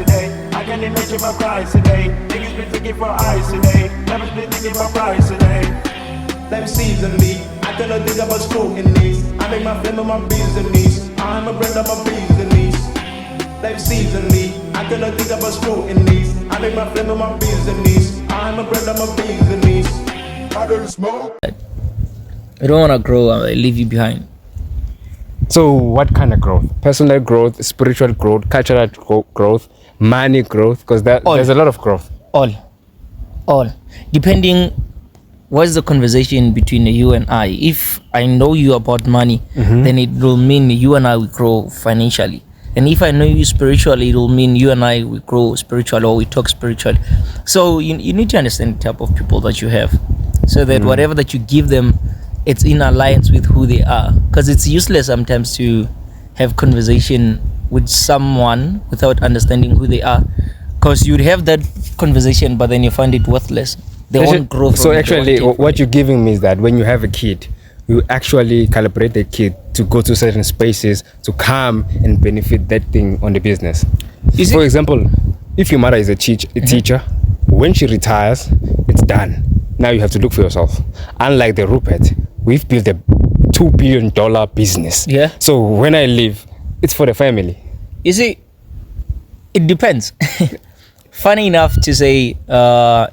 today. I can't imagine my price today. Niggas been thinking for eyes today. Never been thinking about price today. Life seasonally, I cannot think about scrutiny. I make my family my business. I'm a brand of my business. Life seasonally, I cannot think about scrutiny. I make my family my business. I'm a brand of my business. I don't smoke. I don't want to grow, I leave you behind. So what kind of growth? Personal growth, spiritual growth, cultural growth, money growth? Because there's a lot of growth. All. Depending what's the conversation between you and I. If I know you about money, then it will mean you and I will grow financially. And if I know you spiritually, it will mean you and I will grow spiritually, or we talk spiritually. So you need to understand the type of people that you have, so that whatever that you give them, it's in alliance with who they are. Because it's useless sometimes to have conversation with someone without understanding who they are. Because you'd have that conversation, but then you find it worthless. They won't grow from so it. Actually, what you're giving me is that when you have a kid, you actually calibrate the kid to go to certain spaces to come and benefit that thing on the business. For example, if your mother is a teacher, when she retires, it's done. Now you have to look for yourself. Unlike the Rupert, we've built a $2 billion business. Yeah. So when I leave, it's for the family. You see, it depends. Funny enough to say,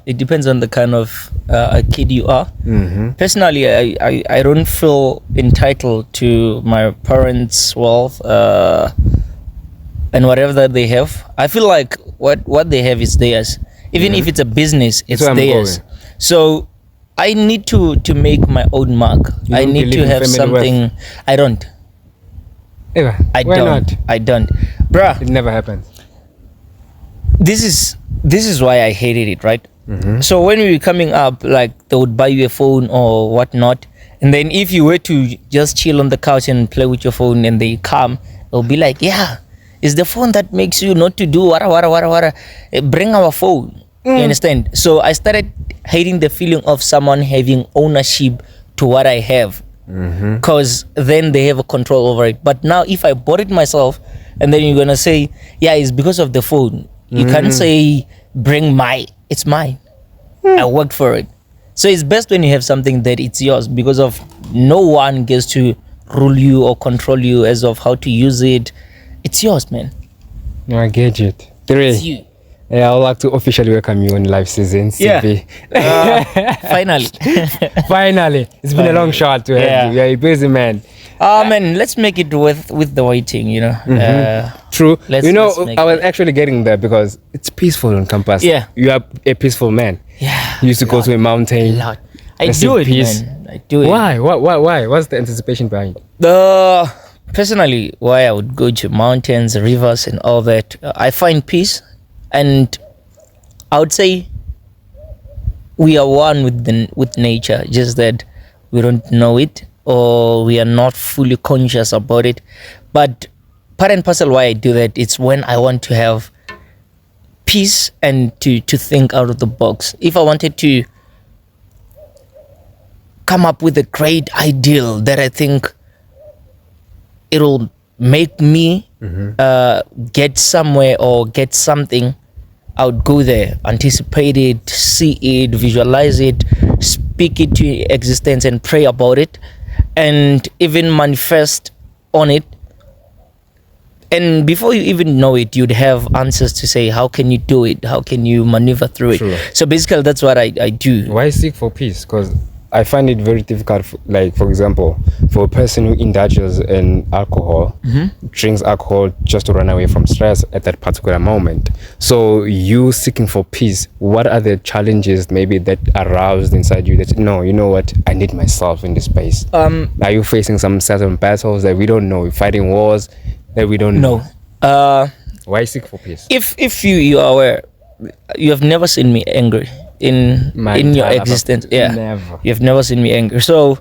it depends on the kind of a kid you are. Personally, I don't feel entitled to my parents' wealth and whatever that they have. I feel like what they have is theirs. Even if it's a business, it's theirs. So I need to make my own mark. I need to have something. Wealth. I don't. Why not? I don't. Bruh. It never happens. This is why I hated it, right? So when we were coming up, like they would buy you a phone or whatnot, and then if you were to just chill on the couch and play with your phone and they come, they'll be like, yeah, it's the phone that makes you not to do wara. Bring our phone. You understand? So I started hating the feeling of someone having ownership to what I have, because then they have a control over it. But now if I bought it myself, and then you're gonna say, yeah, it's because of the phone. You can't say it's mine. I worked for it. So it's best when you have something that it's yours, because of no one gets to rule you or control you as of how to use it. It's yours, man. No, I get it. It's you. Yeah, I would like to officially welcome you on live season. CV. Finally. Finally. It's been a long shot to have you. You're a busy man. Man, let's make it with the waiting, you know. True. I was actually getting there because it's peaceful on campus. Yeah. You are a peaceful man. Yeah. You used to go to a mountain. A lot. I do it, man. I do it. Why? Why? What's the anticipation behind it? Personally, why I would go to mountains, rivers, and all that, I find peace. And I would say we are one with nature, just that we don't know it, or we are not fully conscious about it. But part and parcel why I do that, it's when I want to have peace and to think out of the box. If I wanted to come up with a great ideal that I think it'll make me get somewhere or get something, I would go there, anticipate it, see it, visualize it, speak it to existence and pray about it, and even manifest on it. And before you even know it, you'd have answers to say, how can you do it? How can you maneuver through it? True. So basically, that's what I do. Why seek for peace? Because I find it very difficult, for example, for a person who indulges in alcohol, drinks alcohol just to run away from stress at that particular moment. So you seeking for peace, what are the challenges maybe that aroused inside you that, no, you know what, I need myself in this space? Are you facing some certain battles that we don't know? You're fighting wars that we don't know? Why seek for peace? If you are aware, you have never seen me angry in your existence. Never. You've never seen me angry. So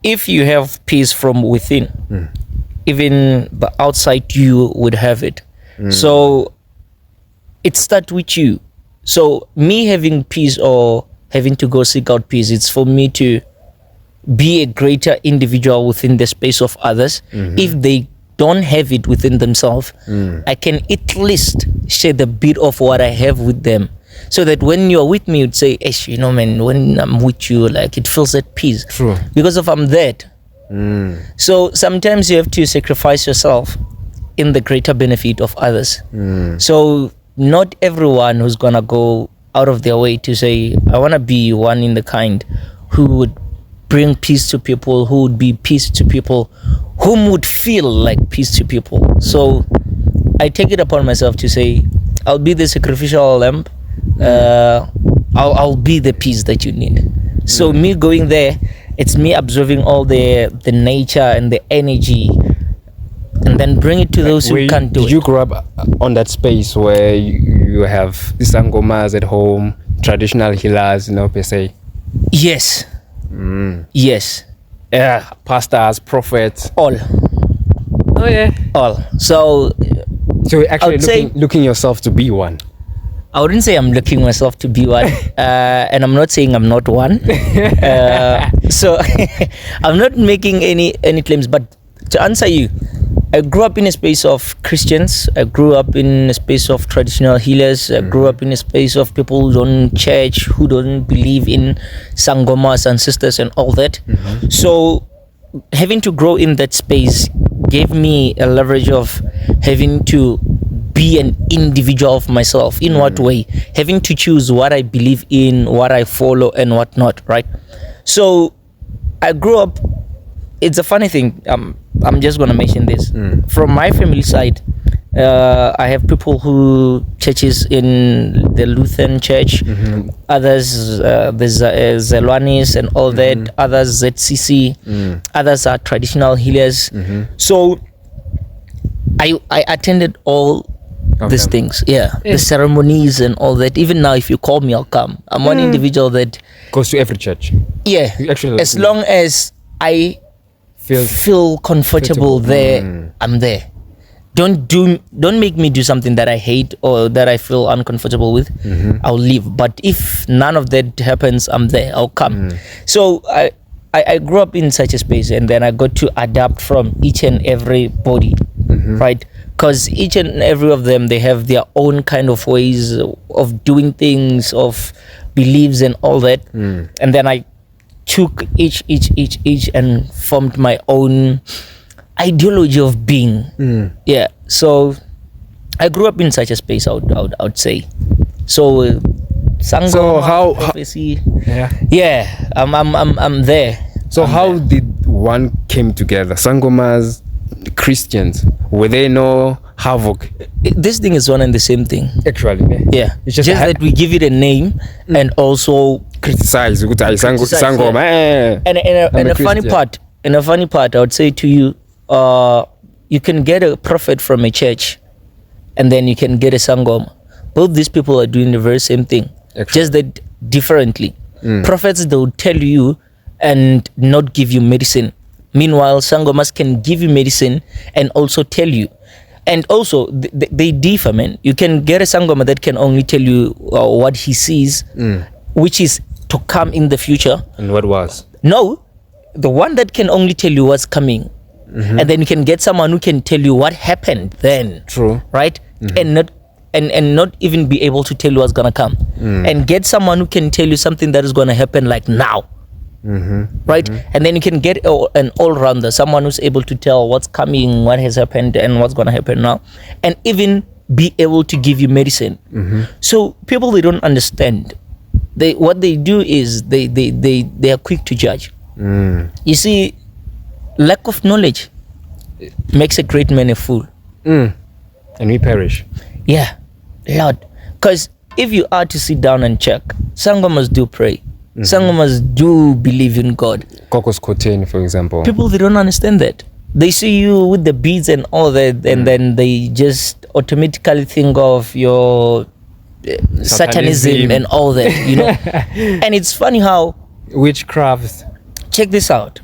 if you have peace from within, even the outside you would have it. So it starts with you. So me having peace or having to go seek out peace, it's for me to be a greater individual within the space of others. If they don't have it within themselves, I can at least share the bit of what I have with them. So that when you're with me, you'd say, "Ish, you know, man, when I'm with you, like it feels at peace." True. Because of I'm that. So sometimes you have to sacrifice yourself in the greater benefit of others. So not everyone who's gonna go out of their way to say, "I wanna be one in the kind who would bring peace to people, who would be peace to people, whom would feel like peace to people." So I take it upon myself to say, I'll be the sacrificial lamb. I'll be the peace that you need. So me going there, it's me absorbing all the nature and the energy, and then bring it to those who can't do it. Did you grow up on that space where you have the sangomas at home, traditional healers, you know, per se? Yes. Yes. Yeah, pastors, prophets. All. Oh yeah. All. So you're actually would say- looking yourself to be one. I wouldn't say I'm looking myself to be one, and I'm not saying I'm not one. So I'm not making any claims. But to answer you, I grew up in a space of Christians. I grew up in a space of traditional healers. I grew up in a space of people who don't church, who don't believe in sangomas and sisters and all that. So having to grow in that space gave me a leverage of having to be an individual of myself. In what way? Having to choose what I believe in, what I follow, and what not, right? So I grew up, it's a funny thing, I'm just going to mention this. From my family side, I have people who churches in the Lutheran church, others there's Zelwanis and all that, others ZCC, others are traditional healers. So I attended all these things, the ceremonies and all that. Even now, if you call me, I'll come. I'm one individual that goes to every church. You actually, as long as I feel comfortable there, I'm there. Don't make me do something that I hate or that I feel uncomfortable with. I'll leave. But if none of that happens, I'm there. I'll come. So I grew up in such a space, and then I got to adapt from each and every body, right? Because each and every of them, they have their own kind of ways of doing things, of beliefs and all that. And then I took each and formed my own ideology of being. So I grew up in such a space, I would say. So Sangoma, so how prophecy, I'm there. So how did one came together? Sangomas, Christians, were they no havoc? This thing is one and the same thing. Actually, it's just that we give it a name and also criticize. Sangoma. And a funny part, I would say to you, you can get a prophet from a church, and then you can get a sangoma. Both these people are doing the very same thing, just that differently. Prophets, they will tell you and not give you medicine. Meanwhile, sangomas can give you medicine and also tell you. And also, they differ, man. You can get a sangoma that can only tell you what he sees, which is to come in the future. And what was? No, the one that can only tell you what's coming. And then you can get someone who can tell you what happened then. True. Right? And not even be able to tell you what's gonna come. And get someone who can tell you something that is gonna happen like now. Right? And then you can get an all-rounder, someone who's able to tell what's coming, what has happened, and what's gonna happen now, and even be able to give you medicine. So people, they don't understand. What they do is they are quick to judge. You see, lack of knowledge makes a great man a fool. And we perish. Yeah, Lord. Because if you are to sit down and check, sangomas do pray. Sangomas do believe in God. Kokos Koten, for example. People, they don't understand that. They see you with the beads and all that, and then they just automatically think of your satanism and all that, you know. And it's funny how witchcraft. Check this out.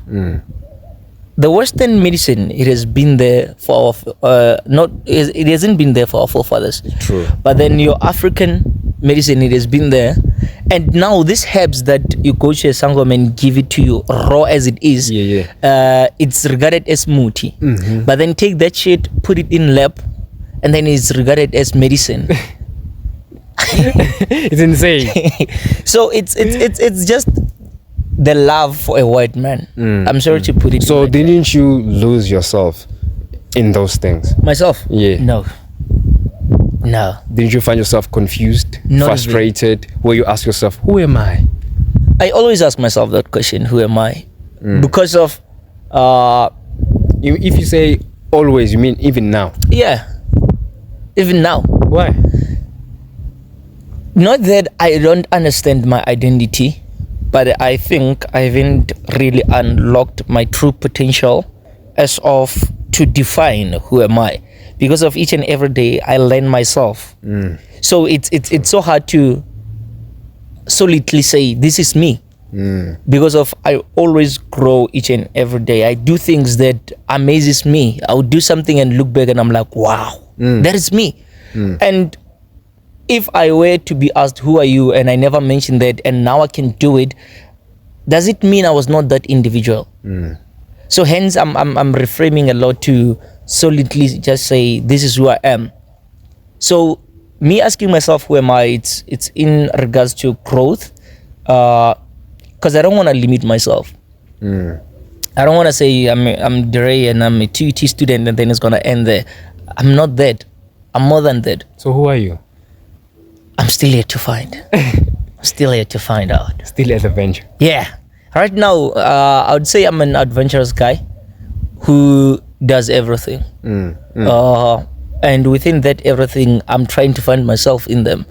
The Western medicine, it has been there for it hasn't been there for our forefathers. True. But then your African medicine, it has been there. And now these herbs that you go to a sangam and give it to you raw as it is, it's regarded as muti. But then take that shit, put it in lab, and then it's regarded as medicine. It's insane. So it's just the love for a white man. I'm sorry to put it. So didn't you lose yourself in those things? Myself? Yeah. No. Didn't you find yourself confused, Not frustrated, where you ask yourself, who am I? I always ask myself that question, who am I? Because of if you say always, you mean even now? Yeah, even now. Why? Not that I don't understand my identity, but I think I haven't really unlocked my true potential as of to define who am I. Because of each and every day I learn myself. So it's so hard to solidly say this is me. Because of I always grow each and every day. I do things that amazes me. I would do something and look back and I'm like, wow, that is me. And if I were to be asked who are you and I never mentioned that and now I can do it, does it mean I was not that individual? So hence I'm reframing a lot to solidly just say this is who I am. So me asking myself who am I, it's in regards to growth, because I don't want to limit myself. I don't want to say I'm Dre and I'm a TUT student and then it's gonna end there. I'm not that. I'm more than that. So who are you? I'm still here to find. I'm still here to find out. Still at the venture. Yeah. Right now, I would say I'm an adventurous guy who does everything. And within that everything, I'm trying to find myself in them.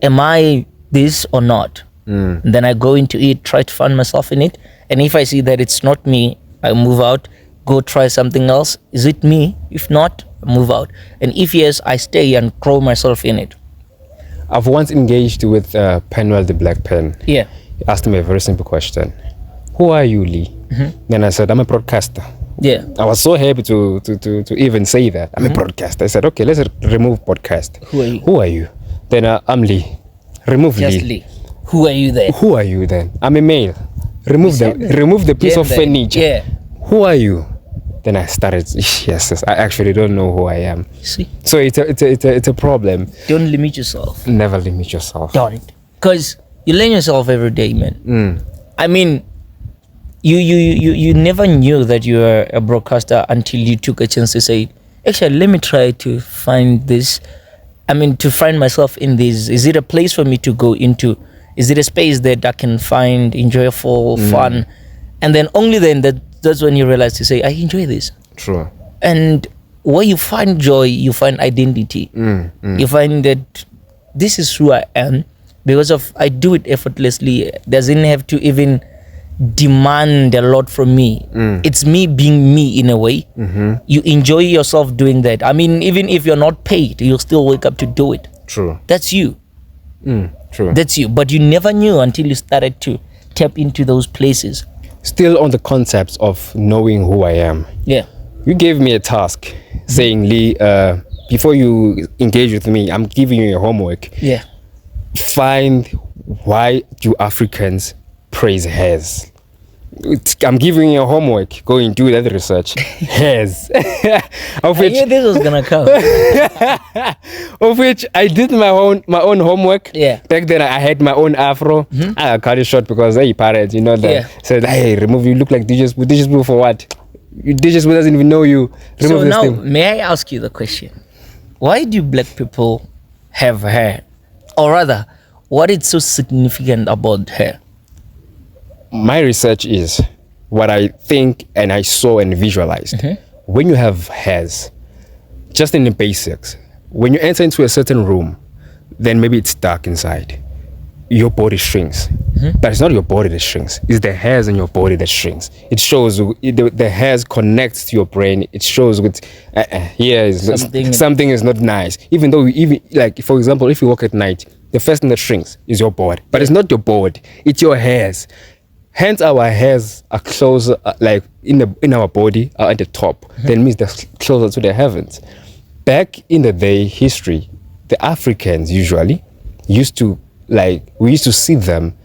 Am I this or not? Then I go into it, try to find myself in it. And if I see that it's not me, I move out, go try something else. Is it me? If not, I move out. And if yes, I stay and grow myself in it. I've once engaged with Penwell the Black Pen. Yeah. He asked me a very simple question. Who are you, Lee? Then I said, I'm a broadcaster. Yeah. I was so happy to even say that. I'm a broadcaster. I said, okay, let's remove podcast. Who are you? Who are you? Then I'm Lee. Remove Just Lee. Lee. Who are you then? Who are you then? I'm a male. Remove the piece of furniture. Yeah. Who are you? Then I started. Yes, I actually don't know who I am. See? So it's a problem. Don't limit yourself. Never limit yourself. Don't. Because you learn yourself every day, man. I mean, you never knew that you were a broadcaster until you took a chance to say, actually, let me try to find this. I mean, to find myself in this. Is it a place for me to go into? Is it a space that I can find enjoyable, fun? And then only then that's when you realize to say, I enjoy this. True. And where you find joy, you find identity. You find that this is who I am because of I do it effortlessly. Doesn't have to even demand a lot from me. It's me being me in a way. You enjoy yourself doing that. I mean, even if you're not paid, you'll still wake up to do it. True. That's you. True. That's you. But you never knew until you started to tap into those places. Still on the concepts of knowing who I am. Yeah. You gave me a task saying, Lee, before you engage with me, I'm giving you your homework. Yeah. Find why do Africans praise hairs. I'm giving you homework. Go and do that research. Hairs. Of which, I knew this was gonna come. of which I did my own homework. Yeah. Back then I had my own afro. I cut it short because hey parents, you know that. Yeah. Said, hey, remove you look like DJ Spoo for what? DJ Spoo doesn't even know you. Remove So this now, thing. may I ask you the question? Why do black people have hair? Or rather, what is so significant about hair? My research is what I think and I saw and visualized. When you have hairs, just in the basics, when you enter into a certain room, then maybe it's dark inside. Your body shrinks. But it's not your body that shrinks. It's the hairs in your body that shrinks. It shows the hairs connects to your brain. It shows with here is something is not nice. Even though like for example, if you walk at night, the first thing that shrinks is your body. But it's not your body. It's your hairs. Hence, our hairs are closer, like in our body, are at the top. That means they're closer to the heavens. Back in the day, history, the Africans usually, used to see them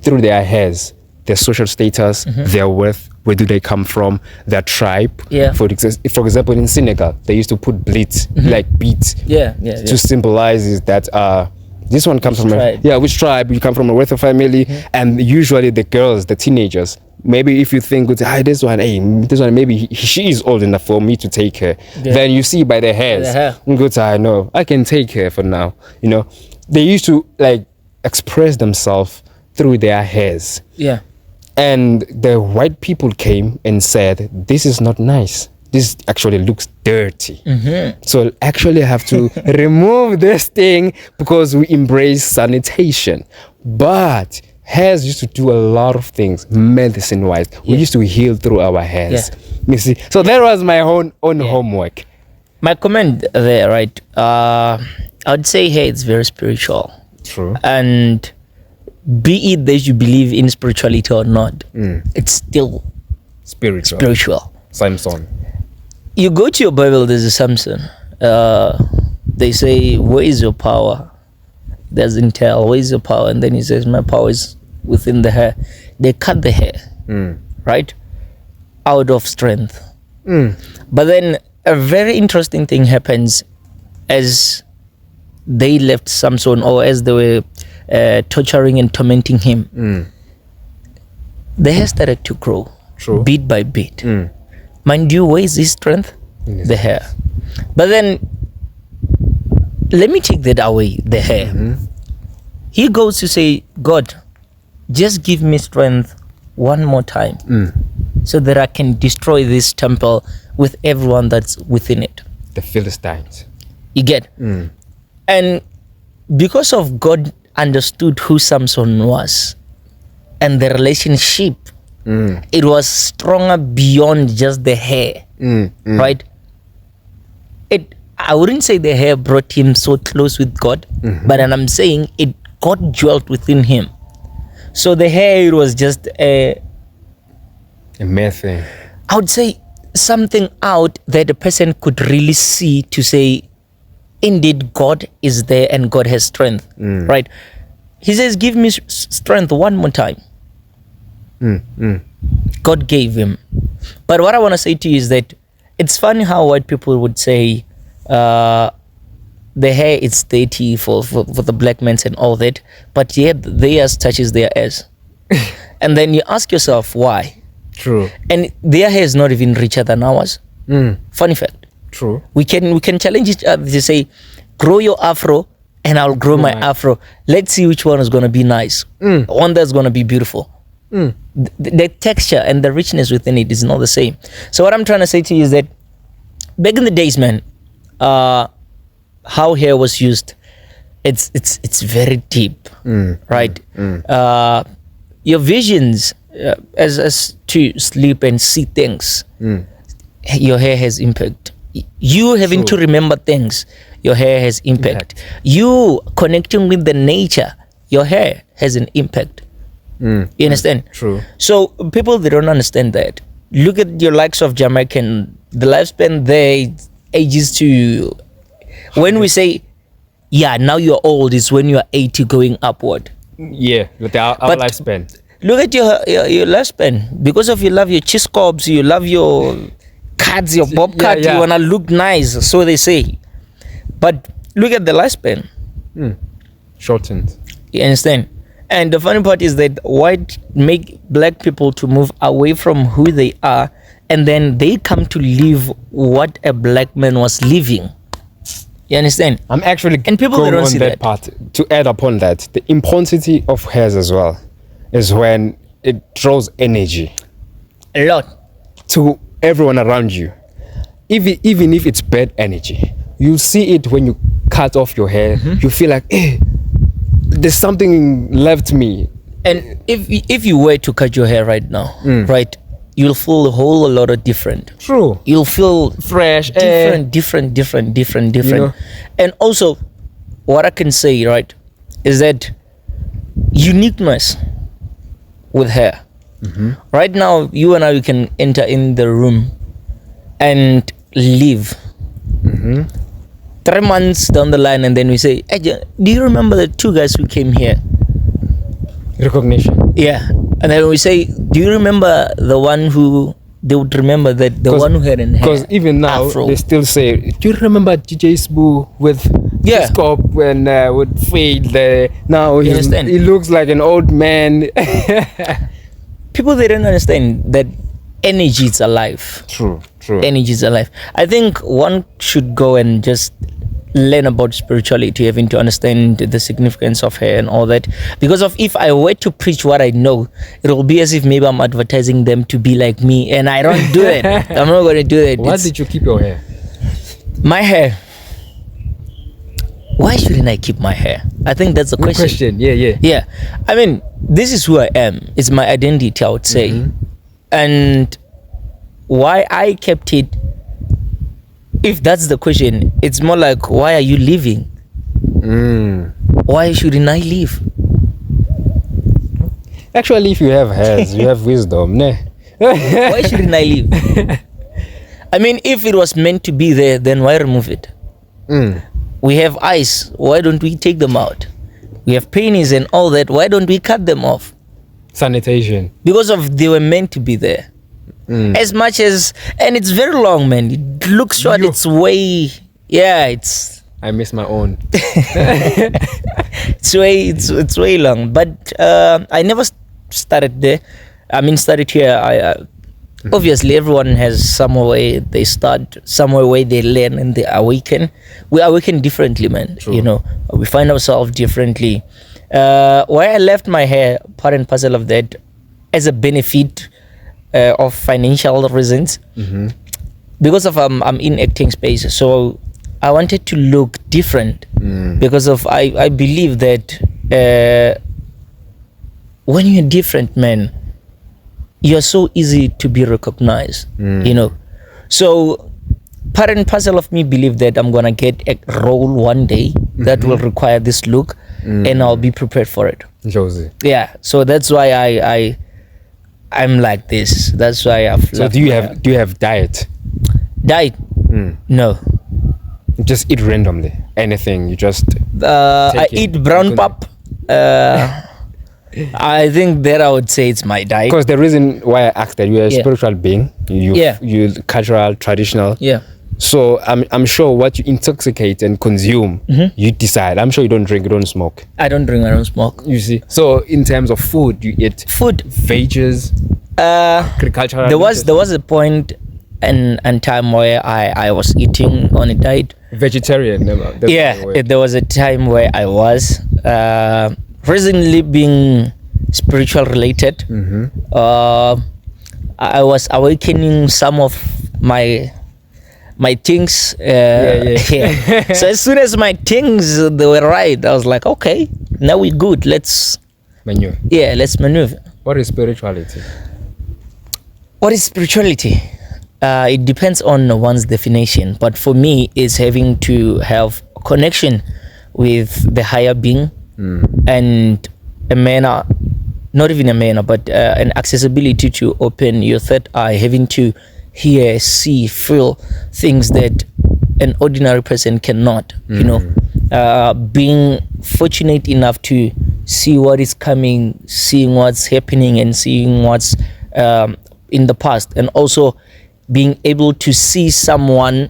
through their hairs, their social status, their worth, where do they come from, their tribe. Yeah. For example, in Senegal, they used to put beads, like beads, to symbolize is that this one comes from which tribe you come from, a wealthy family, and usually the girls, the teenagers, maybe if you think this one maybe she is old enough for me to take her, then you see by their hairs, I know I can take her for now. They used to like express themselves through their hairs. Yeah. And the white people came and said, this is not nice. This actually looks dirty. So actually have to remove this thing because we embrace sanitation. But hairs used to do a lot of things medicine-wise. We used to heal through our hairs. You see? So that was my own homework. My comment there, right? I would say hair is very spiritual. True. And be it that you believe in spirituality or not, it's still spiritual. Samson. You go to your Bible, there's a Samson. They say, where is your power? Doesn't tell, where is your power? And then he says, my power is within the hair. They cut the hair, right? Out of strength. But then a very interesting thing happens as they left Samson, or as they were torturing and tormenting him. The hair started to grow. True. Bit by bit. Mind you, where is his strength? The hair. But then, let me take that away, the hair. He goes to say, God, just give me strength one more time so that I can destroy this temple with everyone that's within it. The Philistines. You get? And because of God understood who Samson was and the relationship, it was stronger beyond just the hair, right? I wouldn't say the hair brought him so close with God, but I'm saying God dwelt within him. So the hair, it was just a mere thing. I would say something out that a person could really see to say, indeed, God is there and God has strength, right? He says, give me strength one more time. God gave him. But what I want to say to you is that it's funny how white people would say the hair is dirty for the black men and all that, but yet theirs touches their ass. And then you ask yourself why. True. And their hair is not even richer than ours. Funny fact. True. We can challenge each other to say, grow your afro and I'll grow my afro. Let's see which one is going to be nice. One that's going to be beautiful. The texture and the richness within it is not the same. So what I'm trying to say to you is that back in the days, man, how hair was used, it's very deep, right? Your visions as to sleep and see things, your hair has impact. You having to remember things, your hair has impact. You connecting with the nature, your hair has an impact. You understand? True. So people, they don't understand that. Look at your likes of Jamaican, the lifespan there ages to, when we say, now you're old, is when you're 80 going upward. Yeah, but our lifespan. Look at your lifespan. Because of you love your chiscobs, you love your cards, your bobcat, you wanna look nice, so they say. But look at the lifespan. Shortened. You understand? And the funny part is that white make black people to move away from who they are, and then they come to live what a black man was living. You understand? I'm actually and people going don't on see that part. To add upon that, the intensity of hairs as well is when it draws energy. A lot. To everyone around you. Even if it's bad energy, you see it when you cut off your hair. You feel like, there's something left me. And if you were to cut your hair right now, right, you'll feel a whole lot of different. True. You'll feel fresh, different. You know? And also, what I can say, right, is that uniqueness with hair. Right now, you and I, we can enter in the room and leave. 3 months down the line, and then we say, hey, do you remember the 2 guys who came here? Recognition. Yeah. And then we say, do you remember the one who, they would remember that the one who had an hair. Because even now, afro. they still say, do you remember DJ Sbu with Yeah. his scope and would fade there? Now You understand? he looks like an old man. People, they don't understand that energy is alive. True. Energy is alive. I think one should go and just learn about spirituality, having to understand the significance of hair and all that. Because of, if I were to preach what I know, it will be as if maybe I'm advertising them to be like me, and I don't do it. I'm not going to do it. Why did you keep your hair? My hair. Why shouldn't I keep my hair? I think that's the Good question. Yeah. Yeah. I mean, this is who I am. It's my identity, I would say. And why I kept it, if that's the question, it's more like, why are you leaving? Why shouldn't I leave? Actually, if you have hairs, you have wisdom, ne? Why shouldn't I leave? I mean, if it was meant to be there, then why remove it? We have eyes, why don't we take them out? We have penis and all that, why don't we cut them off? Sanitation. Because of, they were meant to be there. As much as, and it's very long, man. It looks short. Yo. It's way, yeah. It's I miss my own. it's way long. But I never started there. I mean, started here. Obviously everyone has somewhere where they start, somewhere where they learn and they awaken. We awaken differently, man. True. You know, we find ourselves differently. Why I left my hair, part and parcel of that, as a benefit. Of financial reasons, because of I'm in acting space, so I wanted to look different. Because of I believe that when you're different, man, you're so easy to be recognized. You know, so part and parcel of me believe that I'm gonna get a role one day that will require this look, and I'll be prepared for it. Josie. Yeah, so that's why I'm like this. That's why I've. So do you have diet? Diet? No. You just eat randomly. Anything. You just. I it. eat brown pap. I think that I would say it's my diet. Because the reason why I asked that, you're a spiritual being. You cultural, traditional. Yeah. So I'm sure what you intoxicate and consume, you decide. I'm sure you don't drink, you don't smoke. I don't drink, I don't smoke. You see. So in terms of food, you eat food, veggies, agricultural. There was a point and time where I was eating on a diet. Vegetarian. There was a time where I was recently being spiritual related. I was awakening some of my things. So as soon as my things they were right, I was like, okay, now we're good. Let's maneuver. Yeah, let's maneuver. What is spirituality? What is spirituality? It depends on one's definition, but for me, it's having to have a connection with the higher being and a manner, not even a manner, but an accessibility to open your third eye, having to hear, see, feel things that an ordinary person cannot. You know, being fortunate enough to see what is coming, seeing what's happening, and seeing what's in the past, and also being able to see someone,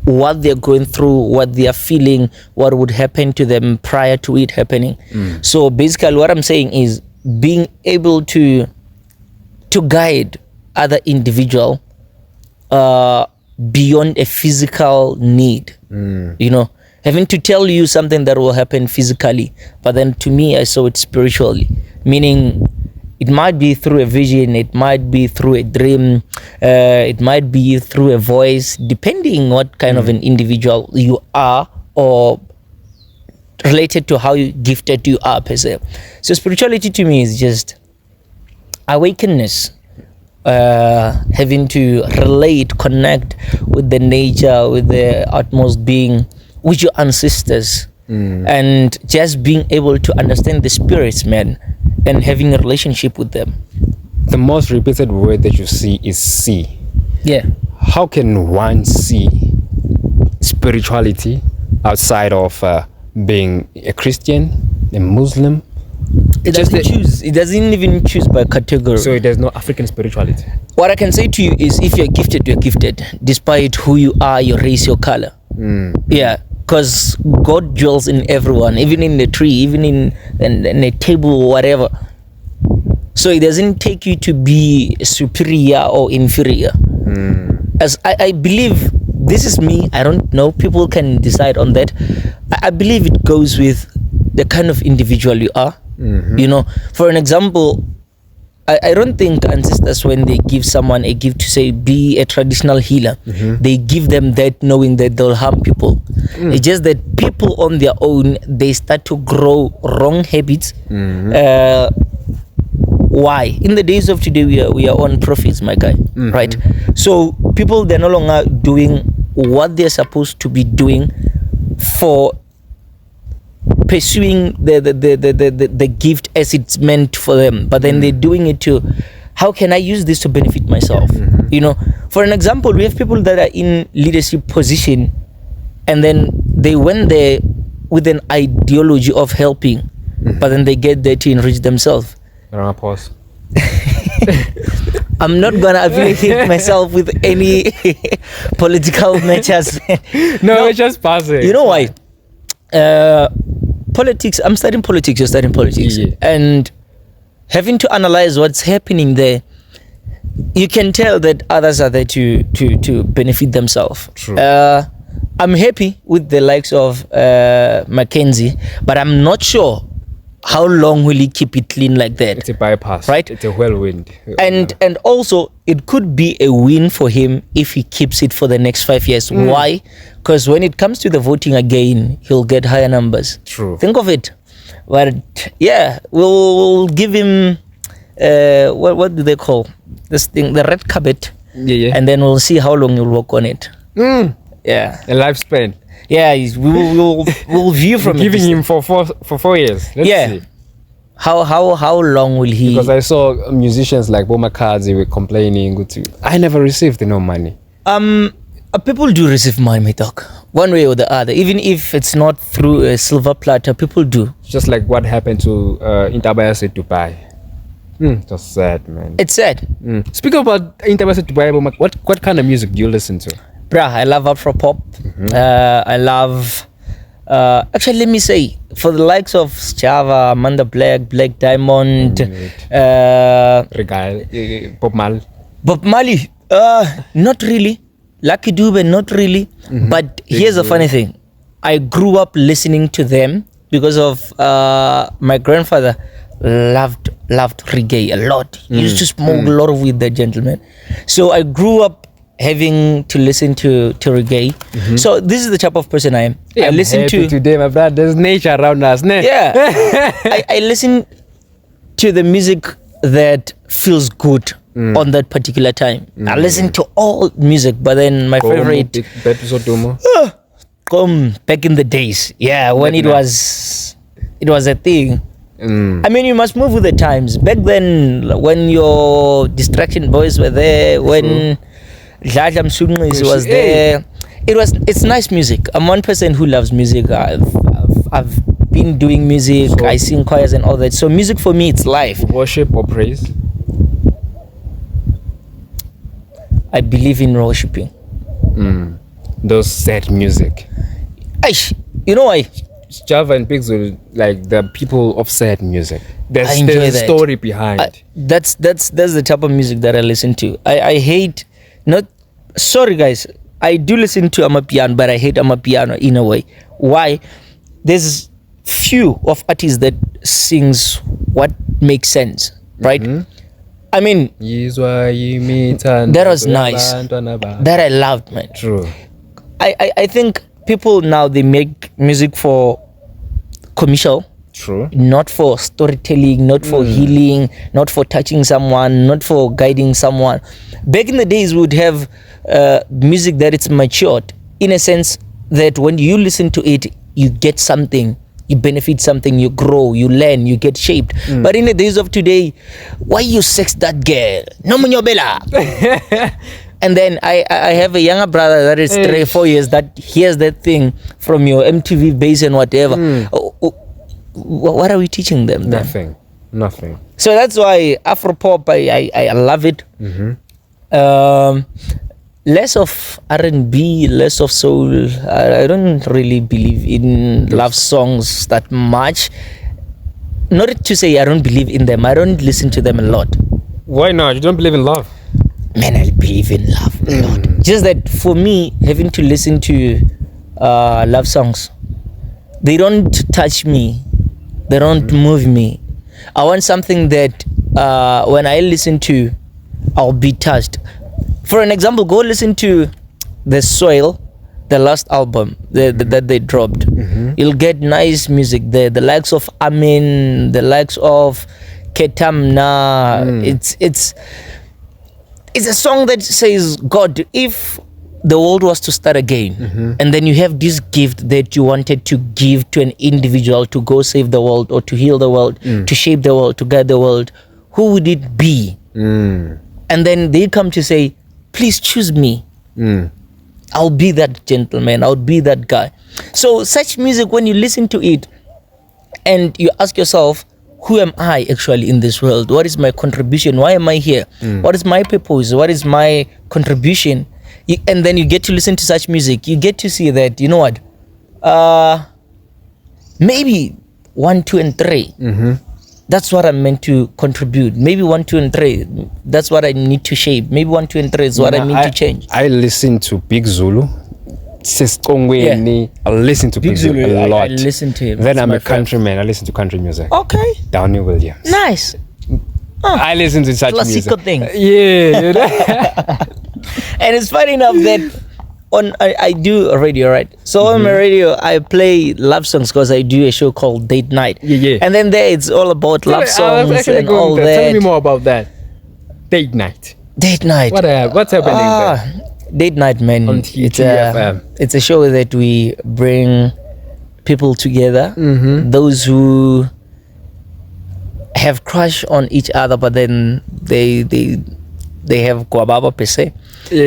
what they're going through, what they are feeling, what would happen to them prior to it happening. So basically what I'm saying is being able to guide other individual beyond a physical need. You know, having to tell you something that will happen physically, but then to me I saw it spiritually, meaning it might be through a vision, it might be through a dream, it might be through a voice, depending what kind of an individual you are or related to how gifted you are per se. So spirituality to me is just awakenness, having to relate, connect with the nature, with the utmost being, with your ancestors, and just being able to understand the spirits, man, and having a relationship with them. The most repeated word that you see is see. Yeah. How can one see spirituality outside of being a Christian, a Muslim? It doesn't choose. It doesn't even choose by category. So there's no African spirituality. What I can say to you is, if you're gifted, despite who you are, your race, your color. Yeah, because God dwells in everyone, even in the tree, even in a table, whatever. So it doesn't take you to be superior or inferior. As I believe, this is me, I don't know, people can decide on that. I believe it goes with the kind of individual you are. You know, for an example, I don't think ancestors, when they give someone a gift to say be a traditional healer, they give them that knowing that they'll harm people. It's just that people on their own, they start to grow wrong habits. Why? In the days of today, we are on profits, my guy, right? So people, they're no longer doing what they're supposed to be doing for pursuing the gift as it's meant for them, but then they're doing it to, how can I use this to benefit myself? You know, for an example, we have people that are in leadership position, and then they went there with an ideology of helping, but then they get there to enrich themselves. Pause. I'm not gonna affiliate myself with any political matches. No, it's just passing. You know why? Politics, I'm studying politics, you're studying politics. And having to analyze what's happening there, you can tell that others are there to benefit themselves. True. I'm happy with the likes of Mackenzie, but I'm not sure how long will he keep it clean like that. It's a bypass, right? It's a whirlwind. And also, it could be a win for him if he keeps it for the next 5 years. Why? Because when it comes to the voting again, he'll get higher numbers. True. Think of it. But yeah, we'll give him what do they call this thing? The red carpet. And then we'll see how long he'll work on it. Yeah. A lifespan. Yeah, we'll view from giving him for 4 years. Let's see. How long will he? Because I saw musicians like Boma Kazi were complaining. I never received no money. People do receive money, my dog, one way or the other. Even if it's not through a silver platter, people do. Just like what happened to Intabayase Dubai. Just sad, man. It's sad. Speaking about Intabayase Dubai, what kind of music do you listen to? Bruh, I love Afro pop. I love. Actually, let me say, for the likes of Java, Amanda Black, Black Diamond, Regal, Bob Marley. Bob Marley, not really. Lucky Dube, not really. But here's the funny thing: I grew up listening to them because of my grandfather loved reggae a lot. He used to smoke a lot of weed, that gentleman. So I grew up having to listen to reggae. So this is the type of person I am. Yeah, I listen to today, my brother. There's nature around us, ne? Yeah. I listen to the music that feels good on that particular time. I listen to all music, but then my favorite back in the days. Yeah, when it was a thing. I mean, you must move with the times. Back then, when your Distraction Boys were there, when Jajam Sungis was there, it's nice music. I'm one person who loves music. I've been doing music. So, I sing choirs and all that. So music for me, it's life. Worship or praise? I believe in worshiping. Those sad music. You know why? Java and Pixel, like the people of sad music. There's a story behind. That's the type of music that I listen to. I hate. Not sorry guys, I do listen to Amapiano, but I hate Amapiano in a way. Why? There's few of artists that sings what makes sense, right? I mean, that was nice. That I loved, man. True. I think people now, they make music for commercial. True. Not for storytelling, not for healing, not for touching someone, not for guiding someone. Back in the days, we would have music that it's matured, in a sense that when you listen to it, you get something, you benefit something, you grow, you learn, you get shaped. But in the days of today, why you sex that girl? No munyobela. And then I have a younger brother that is 3 or 4 years that hears that thing from your MTV base and whatever. What are we teaching them then? Nothing. So that's why Afropop, I love it. Less of R&B, less of soul. I don't really believe in love songs that much. Not to say I don't believe in them. I don't listen to them a lot. Why not? You don't believe in love? Man, I believe in love a lot. Just that for me, having to listen to love songs, they don't touch me. They don't move me. I want something that when I listen to, I'll be touched. For an example, go listen to The Soil, the last album that they dropped. You'll get nice music there. The likes of Amin, the likes of Ketamna. It's a song that says, God, if the world was to start again, and then you have this gift that you wanted to give to an individual to go save the world or to heal the world, to shape the world, to guide the world, who would it be? And then they come to say, please choose me. I'll be that gentleman. I'll be that guy. So such music, when you listen to it and you ask yourself, who am I actually in this world? What is my contribution? Why am I here? What is my purpose? What is my contribution? And then you get to listen to such music. You get to see that, you know what? Maybe 1, 2, and 3. That's what I'm meant to contribute. Maybe 1, 2, and 3. That's what I need to shape. Maybe 1, 2, and 3 is what I need to change. I listen to Big Zulu. I listen to Big Zulu a lot. I listen to him. Then I'm a countryman. I listen to country music. Okay. Downey Williams. Nice. I listen to such Classical music. thing. Yeah. And it's funny enough that I do a radio, right? So on my radio, I play love songs because I do a show called Date Night. Yeah. And then there it's all about love songs and all that. Tell me more about that. Date Night. Date Night. What's happening there? Date Night, man. On TTFM. It's a show that we bring people together. Those who have crush on each other, but then they have guababa per se.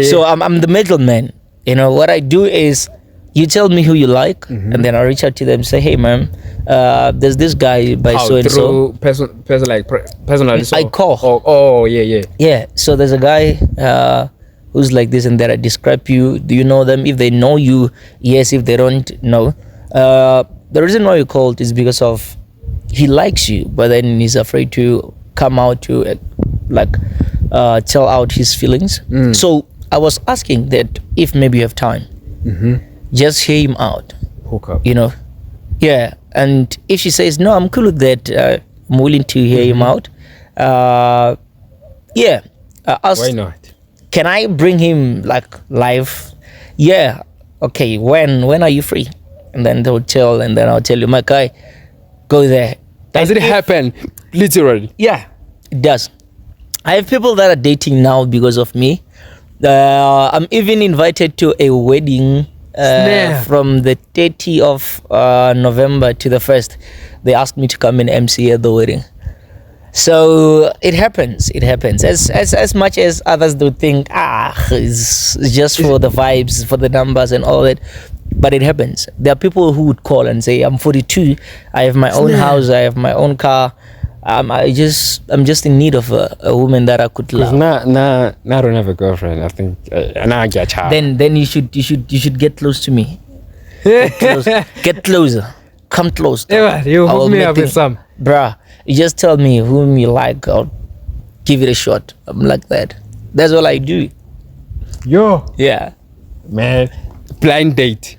So I'm the middleman. You know, what I do is you tell me who you like, and then I reach out to them and say, hey, ma'am, there's this guy by so-and-so. Personally? I call. Oh, yeah. Yeah, so there's a guy who's like this and that. I describe you. Do you know them? If they know you, yes. If they don't know. The reason why you called is because of he likes you, but then he's afraid to come out to tell out his feelings. So I was asking that if maybe you have time, just hear him out. Hook up. You know, yeah. And if she says no, I'm cool with that. I'm willing to hear him out. Yeah. Why not? Can I bring him like live? Yeah. Okay. When are you free? And then they'll tell, and then I'll tell you, my guy, go there. Does it happen? Literally? Yeah, it does. I have people that are dating now because of me. I'm even invited to a wedding from the 30th of November to the 1st. They asked me to come and MC at the wedding. So it happens. As much as others do think, it's just for the vibes, for the numbers and all that. But it happens. There are people who would call and say, I'm 42, I have my own house, I have my own car. I'm just in need of a woman that I could love. Nah, I don't have a girlfriend. I think now I get child. Then you should get close to me. Get closer. Come close. Yeah, you hook me up with some. Bruh, you just tell me whom you like. I'll give it a shot. I'm like that. That's all I do. Yo. Yeah. Man. Blind date.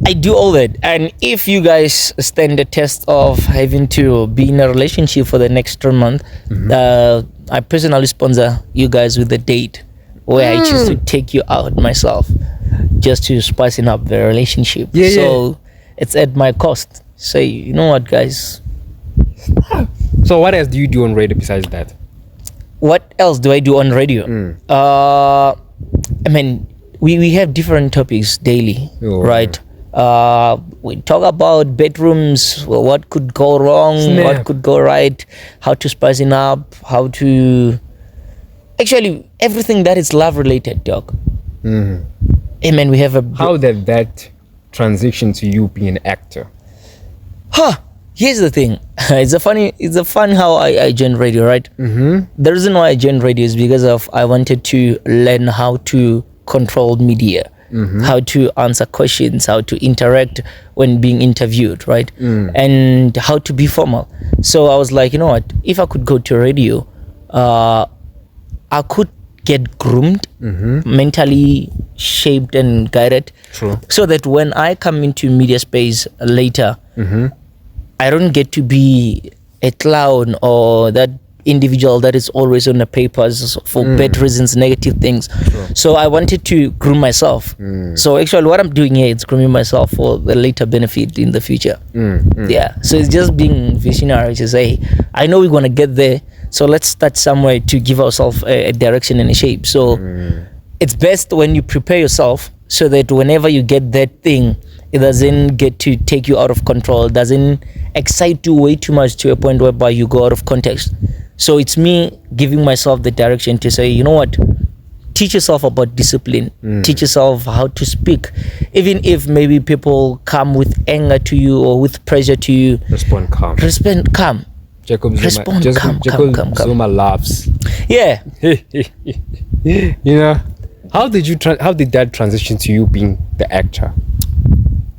I do all that. And if you guys stand the test of having to be in a relationship for the next 3 months, I personally sponsor you guys with a date where I choose to take you out myself just to spicing up the relationship. It's at my cost. Say, you know what, guys? So what else do you do on radio besides that? What else do I do on radio? I mean, we have different topics daily, right? We talk about bedrooms, what could go wrong, what could go right, how to spice it up, how to... Actually, everything that is love related, dog. Hey man, we have a How did that transition to you being an actor? Here's the thing. It's a fun how I joined radio, right? The reason why I joined radio is because of I wanted to learn how to control media, how to answer questions, how to interact when being interviewed, right? And how to be formal. So I was like, you know what? If I could go to radio, I could get groomed, mentally shaped and guided. True. So that when I come into media space later, I don't get to be a clown or that individual that is always on the papers for bad reasons, negative things. So I wanted to groom myself. So actually what I'm doing here is grooming myself for the later benefit in the future. Yeah. So it's just being visionary to say, I know we're going to get there. So let's start somewhere to give ourselves a direction and a shape. So it's best when you prepare yourself so that whenever you get that thing, it doesn't get to take you out of control. It doesn't excite you way too much to a point whereby you go out of context. So it's me giving myself the direction to say, you know what? Teach yourself about discipline. Teach yourself how to speak. Even if maybe people come with anger to you or with pressure to you. Respond calm. Respond calm. Jacob Zuma, Respond calm. Zuma laughs. Yeah. You know, how did that transition to you being the actor?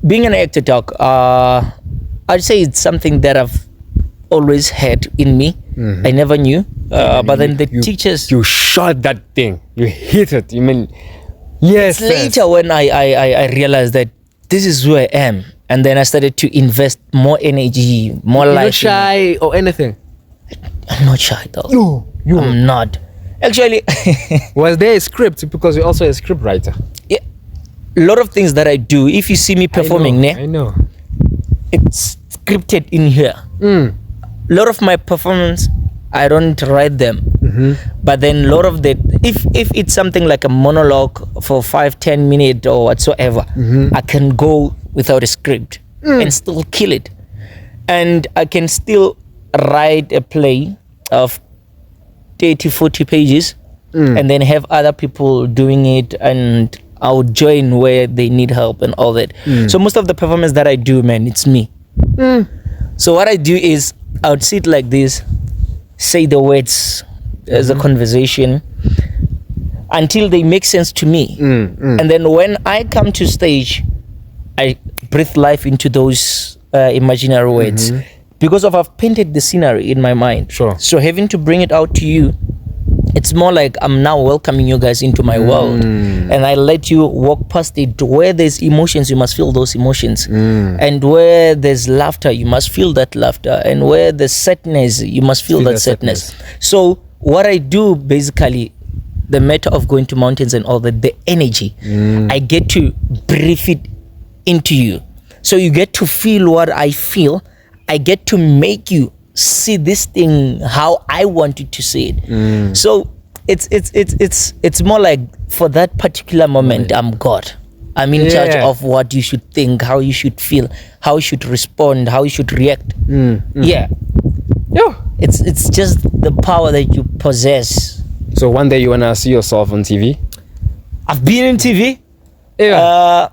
Being an actor, dog, I'd say it's something that I've always had in me. I never knew, but then the teachers. You shot that thing. You hit it. You mean, yes. It's later when I realized that this is who I am, and then I started to invest more energy, more life. You're not shy or anything. I'm not shy, dog. You. I'm not. Actually, Was there a script? Because you're also a script writer. yeah, a lot of things that I do. If you see me performing, I know. it's scripted in here. A lot of my performance, I don't write them, but then a lot of the if it's something like a monologue for 5-10 minutes or whatsoever, I can go without a script and still kill it, and I can still write a play of 30-40 pages and then have other people doing it, and I would join where they need help and all that. So most of the performance that I do, man, it's me. So what I do is I would sit like this, say the words as a conversation until they make sense to me. And then when I come to stage, I breathe life into those imaginary words because I've painted the scenery in my mind. Sure. So having to bring it out to you, it's more like I'm now welcoming you guys into my world, and I let you walk past it. Where there's emotions, you must feel those emotions, and where there's laughter, you must feel that laughter, and where there's sadness, you must feel that sadness. So what I do basically, the matter of going to mountains and all that, the energy, I get to breathe it into you, so you get to feel what I feel. I get to make you see this thing how I want you to see it. So it's more like for that particular moment, I'm God. I'm in charge of what you should think, how you should feel, how you should respond, how you should react. Yeah. It's just the power that you possess. So one day you wanna see yourself on TV? I've been in TV. Yeah,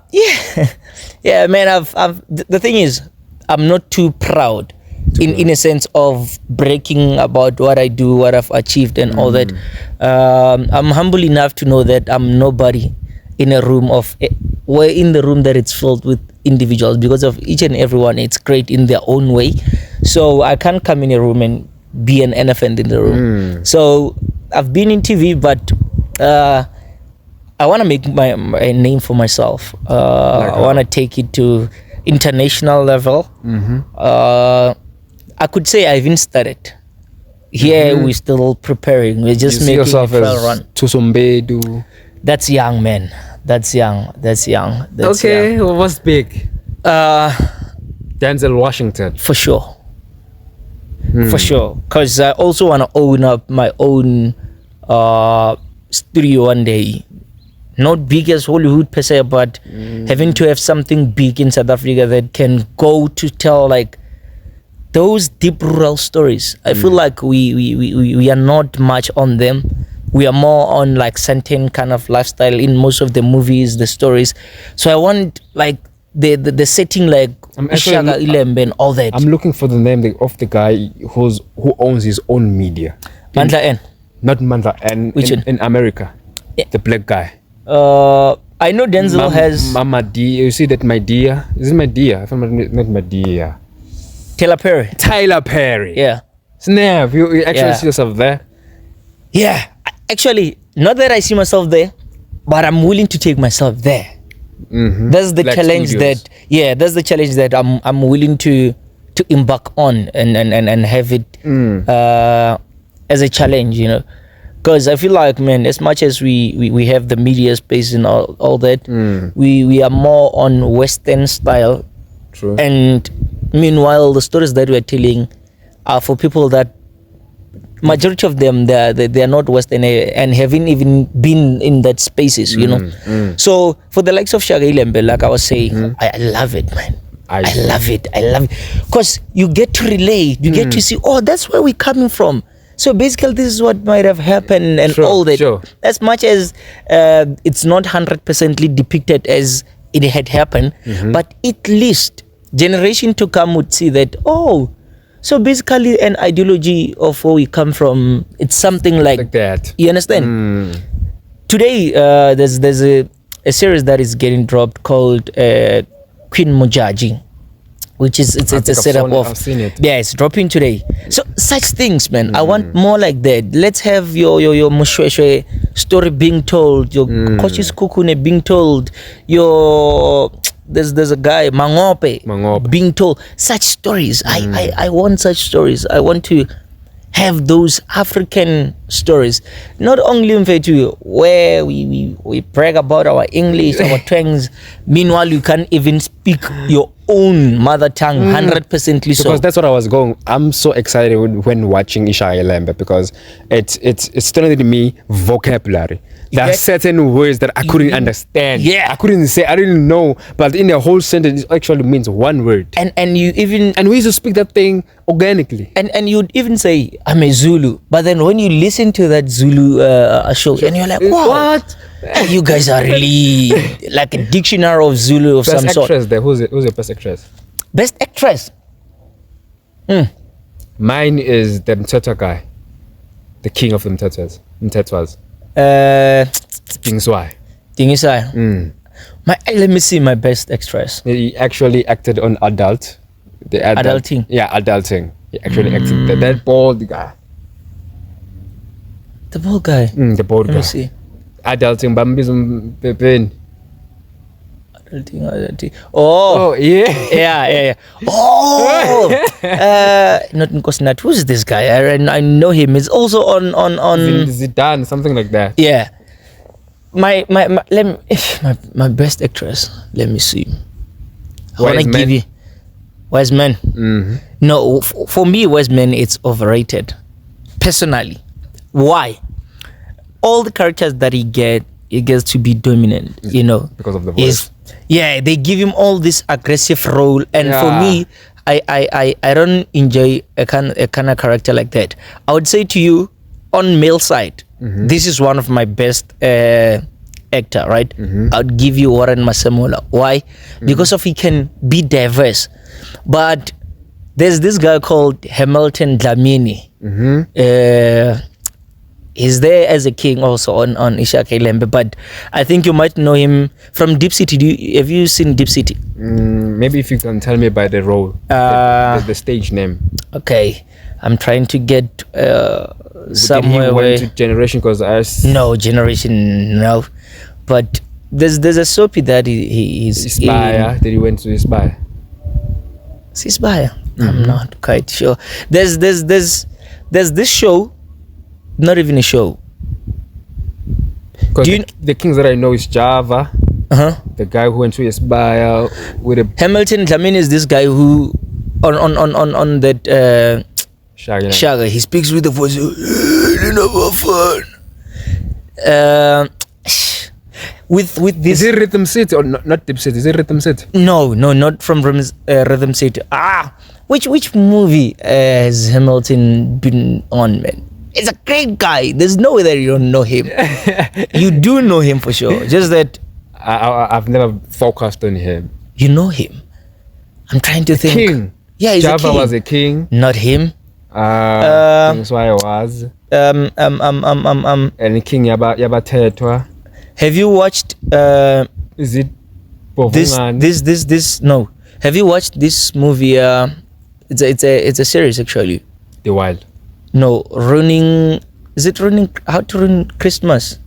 man. The thing is, I'm not too proud. In a sense of breaking about what I do, what I've achieved and all that. I'm humble enough to know that I'm nobody in a room we're in the room that it's filled with individuals, because of each and everyone, it's great in their own way. So I can't come in a room and be an elephant in the room. So I've been in TV, but I want to make a name for myself. I want to take it to international level. I could say I even started. Here we're still preparing. We're just making a trial run. Tusumbedu. That's young, man. That's young. Okay, young. What's big? Denzel Washington. For sure. For sure. Because I also want to own up my own studio one day. Not big as Hollywood per se, but having to have something big in South Africa that can go to tell like those deep rural stories. I feel like we are not much on them. we are more on like certain kind of lifestyle in most of the movies, the stories. So I want like the setting, like Shaka, ILembe and all that. I'm looking for the name of the guy who owns his own media. Mandla N. Not Mandla N. In America. Yeah. The black guy. I know Denzel has Mama D. You see that, my dear? Is it my dear? If I'm not my dear. Tyler Perry. Yeah. Snap. You actually see yourself there? Yeah. Actually, not that I see myself there, but I'm willing to take myself there. Mm-hmm. That's the Black challenge Studios. that's the challenge that I'm willing to embark on and have it as a challenge, you know. Because I feel like, man, as much as we have the media space and all that, we are more on Western style. True. And meanwhile, the stories that we're telling are for people that majority of them they are not Western and haven't even been in that spaces, you know. So for the likes of Shaka, ILembe, like I was saying, I love it, man. I love it because you get to relate, you get to see, oh, that's where we're coming from. So basically this is what might have happened and all that. As much as it's not 100% depicted as it had happened, but at least generation to come would see that, oh, so basically an ideology of where we come from, it's something like that. You understand? Today there's a series that is getting dropped called Queen Mojaji, which is it's a setup of, I've seen it. Yeah, it's dropping today. So such things, man, I want more like that. Let's have your Mushweshwe story being told, your Kochis Kukune being told, your there's a guy Mangope being told such stories. I want such stories. I want to have those African stories, not only in Fetu where we brag about our English, our twangs. Meanwhile, you can't even speak your own mother tongue 100% so. Because that's what I was going. I'm so excited when watching ILembe because it's telling me vocabulary. There are certain words that I couldn't understand. Yeah, I couldn't say. I didn't know. But in the whole sentence, it actually means one word. And you even we used to speak that thing organically. And you'd even say I'm a Zulu, but then when you listen to that Zulu show, and you're like, wow, what? You guys are really like a dictionary of Zulu of Best some sort. actress there. Who's your best actress? Best actress. Mine is the Mteta guy, the king of the Mtetwas. Kingswai. Let me see my best actress. He actually acted on Adult. Adulting. Yeah, Adulting. He actually acted that bald guy. The bald guy. The bald guy. Let me see. Adulting. Bambism Pepin. Adulting. Oh yeah. Yeah. Oh, not Nkosnat. Who's this guy? I know him. He's also on Zidane, something like that. Yeah. My best actress. Let me see. I wanna give you Wise Man. No, for me, Wise Man, it's overrated. Personally, why? All the characters that he gets to be dominant. You know, because of the voice. They give him all this aggressive role, and for me, I don't enjoy a kind of character like that. I would say to you, on male side, this is one of my best actor, right? I'd give you Warren Masemola. Why? Because of he can be diverse. But there's this guy called Hamilton Dlamini. He's there as a king also on Shaka ILembe, but I think you might know him from Deep City. Have you seen Deep City? Maybe if you can tell me by the role, the stage name. Okay, I'm trying to get somewhere where to Generation, because no Generation, no, but there's a soapy that he's Inspire. Did he went to Inspire? Inspire? I'm not quite sure. There's this show. Not even a show. Because the kings that I know is Java. The guy who went to Aspire with a Hamilton Dlamini is this guy who on that Shaka. He speaks with the voice. With this. Is it Rhythm City or not Deep City? Is it Rhythm City? No, not from Rhythm City. Which movie has Hamilton been on, man? It's a great guy. There's no way that you don't know him. You do know him for sure. Just that I've never focused on him. you know him. I'm trying to think. King. Yeah, he's a Java king. was a king. Not him. That's why I was. And King Yabatetwa. Have you watched Is it this? No. Have you watched this movie? It's a series actually. The Wild. No, ruining. Is it ruining? How to ruin Christmas?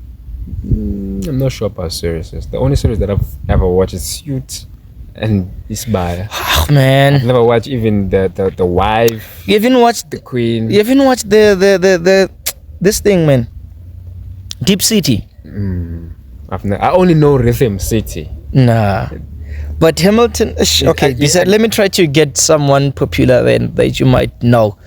I'm not sure about series. The only series that I've ever watched is Suits and Isbaya. Oh man, I've never watched even the wife, you haven't watched the queen. You haven't watched the this thing, man. Deep City. I only know Rhythm City. Nah. But Hamilton. Okay, you said let me try to get someone popular then that you might know.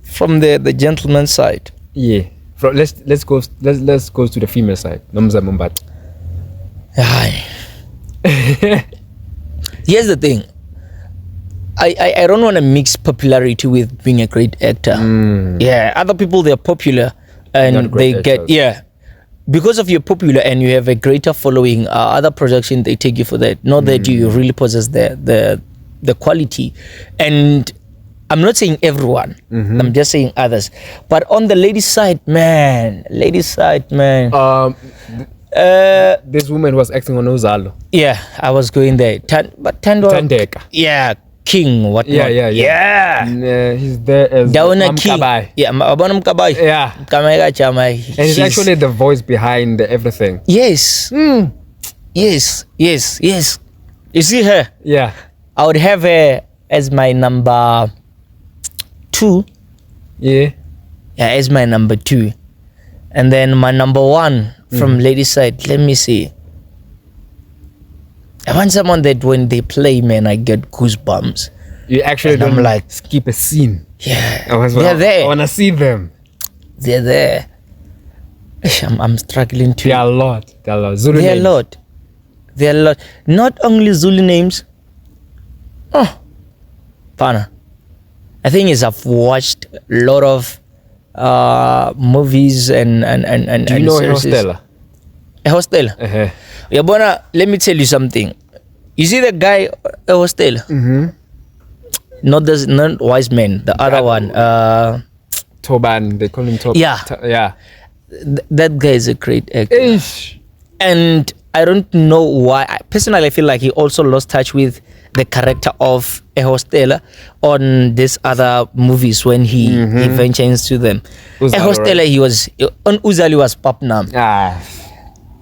From the gentleman's side. Yeah. Let's go to the female side. Nomza Mumbat. Aye. Here's the thing. I don't want to mix popularity with being a great actor. Yeah, other people, they're popular and they get because of you're popular and you have a greater following. Other production, they take you for that. Not that you really possess the quality. And I'm not saying everyone. I'm just saying others. But on the ladies' side, man. This woman was acting on Ozalo. Yeah, I was going there. Tandeka. Yeah, King. What? Yeah. He's there as King. Yeah, Mabana Mkabai. Yeah. Kamega. And he's actually the voice behind everything. Yes. Yes. You see her? Yeah. I would have her as my number 2. Yeah, as my number 2. And then my number 1 from ladies' side, let me see. I want someone that when they play, man, I get goosebumps. You actually and don't I'm like, skip a scene. Yeah, they're there. I want to see them. They're there. I'm struggling to. There are a lot. Zulu there are names. There are a lot. Not only Zulu names. Oh, Pana. I think is I've watched a lot of movies and Do you know Hostela? Hostela? Yeah, Bona, let me tell you something. You see the guy Hostela? Not Wise Man, the other one. Toban, they call him Toban. Yeah. That guy is a great actor. And I don't know why. Personally, I feel like he also lost touch with the character of a hostela on these other movies when he ventures into them. A hostela, he was on Uzali was Papnam. A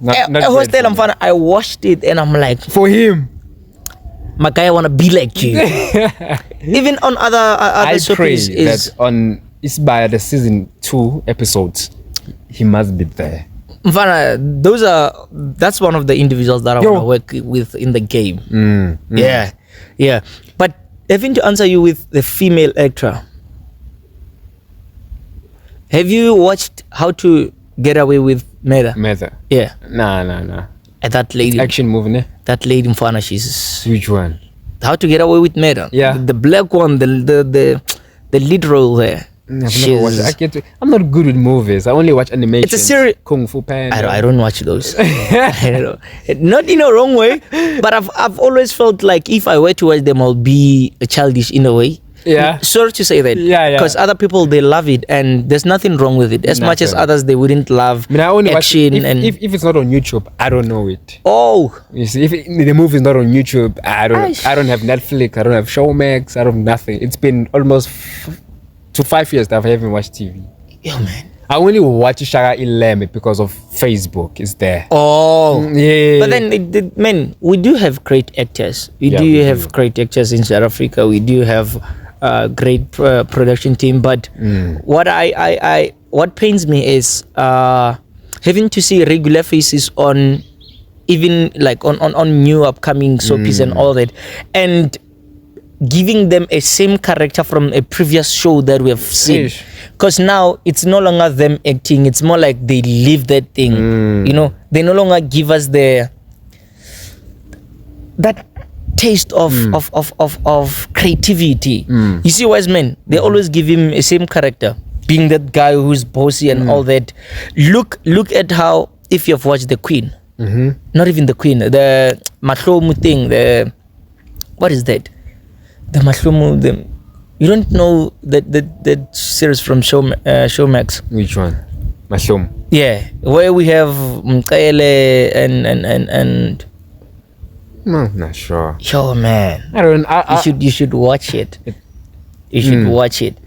hostela, fun. I watched it and I'm like, for him, my guy, I wanna be like you. Even on other soapies that on Isbaya the season 2 episodes, he must be there. Mfana, that's one of the individuals that I want to work with in the game. Yeah. But having to answer you with the female actor, have you watched How to Get Away with Murder? Yeah. Nah. That lady. Action movie, ne? That lady, Mfana, she's. Which one? How to Get Away with Murder. Yeah. The black one, the lead role there. I'm not good with movies. I only watch animation. It's a series. Kung Fu Panda. I don't watch those. I don't know. Not in a wrong way, but I've always felt like if I were to watch them, I'll be childish in a way. Yeah. Sorry to say that. Yeah. Because other people, they love it, and there's nothing wrong with it. As much as others, they wouldn't love I only action. Watch if it's not on YouTube, I don't know it. Oh. You see, if the movie is not on YouTube, I don't have Netflix, I don't have Showmax, I don't have nothing. It's been almost to 5 years that I haven't watched TV. Yo, man. I only watch Shaka ILembe because of Facebook. It's there. Oh. Yeah. But then, man, we do have great actors. We do have great actors in South Africa. We do have a great production team. But what pains me is having to see regular faces on even like on new upcoming soapies and all that. And giving them a same character from a previous show that we have seen, because now it's no longer them acting, it's more like they live that thing. You know, they no longer give us that taste of creativity. You see, Wise Men, they always give him a same character. being that guy who's bossy and all that. Look at how, if you've watched The Queen, not even The Queen, the Mahlomu thing, what is that? The Mahlomu, you don't know that series from Showmax? Which one? Mahlom. Yeah, where we have Mqele and No, not sure. yo man, I don't. you should watch it. You should watch it.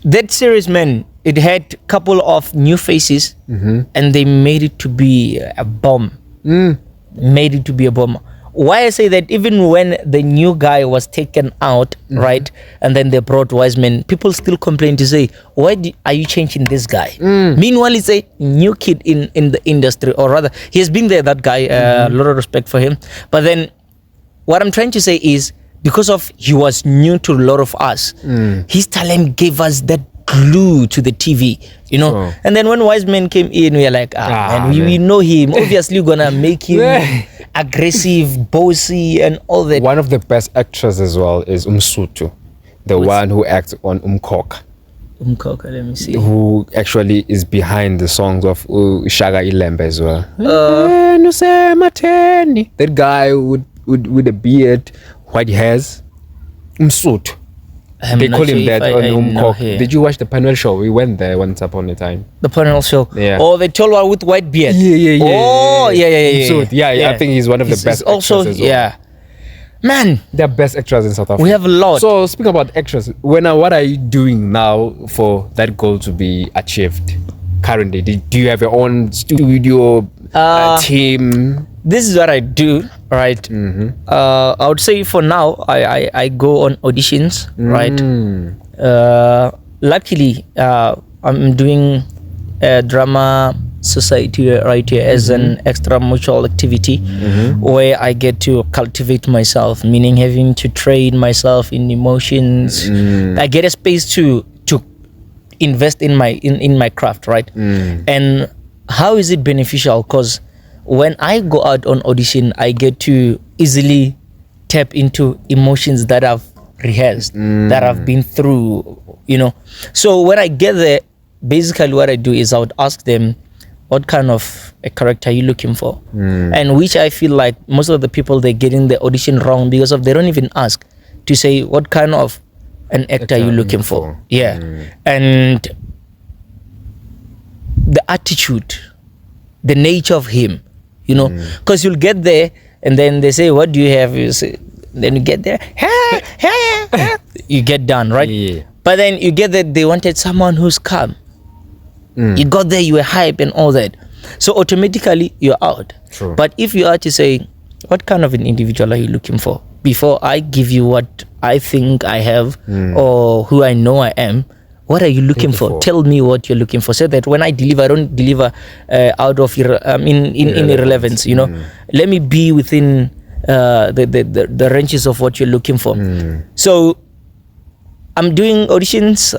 That series, man, it had couple of new faces, and they made it to be a bomb. Made it to be a bomb. Why I say that, even when the new guy was taken out, right, and then they brought Wiseman, people still complain to say, why are you changing this guy? Meanwhile, it's a new kid in the industry, or rather, he has been there, that guy, a lot of respect for him. But then, what I'm trying to say is, because of he was new to a lot of us, his talent gave us that glue to the TV, you know. Oh. And then when Wiseman came in, we are like, man, we know him. Obviously, gonna make him aggressive, bossy, and all that. One of the best actors as well is Umsutu, the one who acts on Umkoka, Let me see. who actually is behind the songs of Shaka ILembe as well. That guy with a beard, white hairs, Umsutu. They call him that on Umkoka. Did you watch the panel show? We went there once upon a time. The panel show? Yeah. Oh, the tall one with white beard? Yeah. Oh, yeah. Umsutu. Yeah, I think he's one of the best also, actors as well. yeah. Man, They're best actors in South Africa. we have a lot. So speaking about actors, what are you doing now for that goal to be achieved? Currently, do you have your own studio team? This is what I do, right? I would say for now, I go on auditions, right? Luckily, I'm doing a drama society right here as an extra mutual activity, where I get to cultivate myself, meaning having to train myself in emotions. I get a space to invest in my craft, right? And how is it beneficial? Because when I go out on audition, I get to easily tap into emotions that I've rehearsed, that I've been through, you know. So when I get there, basically what I do is I would ask them, what kind of a character are you looking for? And which I feel like most of the people, they're getting the audition wrong because of they don't even ask to say, what kind of an actor are you looking for? Yeah. And the attitude, the nature of him, you know, because you'll get there and then they say, what do you have? You say, then you get there, you get done, right? Yeah. But then you get that they wanted someone who's calm. You got there, you were hype and all that. So automatically you're out. True. But if you are to say, what kind of an individual are you looking for? Before I give you what I think I have or who I know I am, what are you looking for? Tell me what you're looking for, so that when I deliver, I don't deliver out of in irrelevance. You know, let me be within the ranges of what you're looking for. So I'm doing auditions.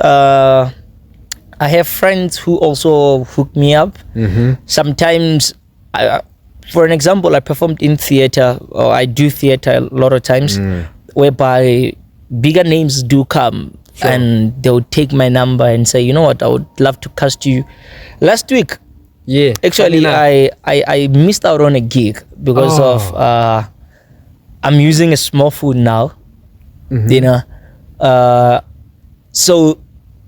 I have friends who also hook me up. Sometimes, for an example, I performed in theater, or I do theater a lot of times, whereby bigger names do come. Sure. And they would take my number and say, you know what, I would love to cast you. Last week, actually, I missed out on a gig because of I'm using a small phone now, you know. So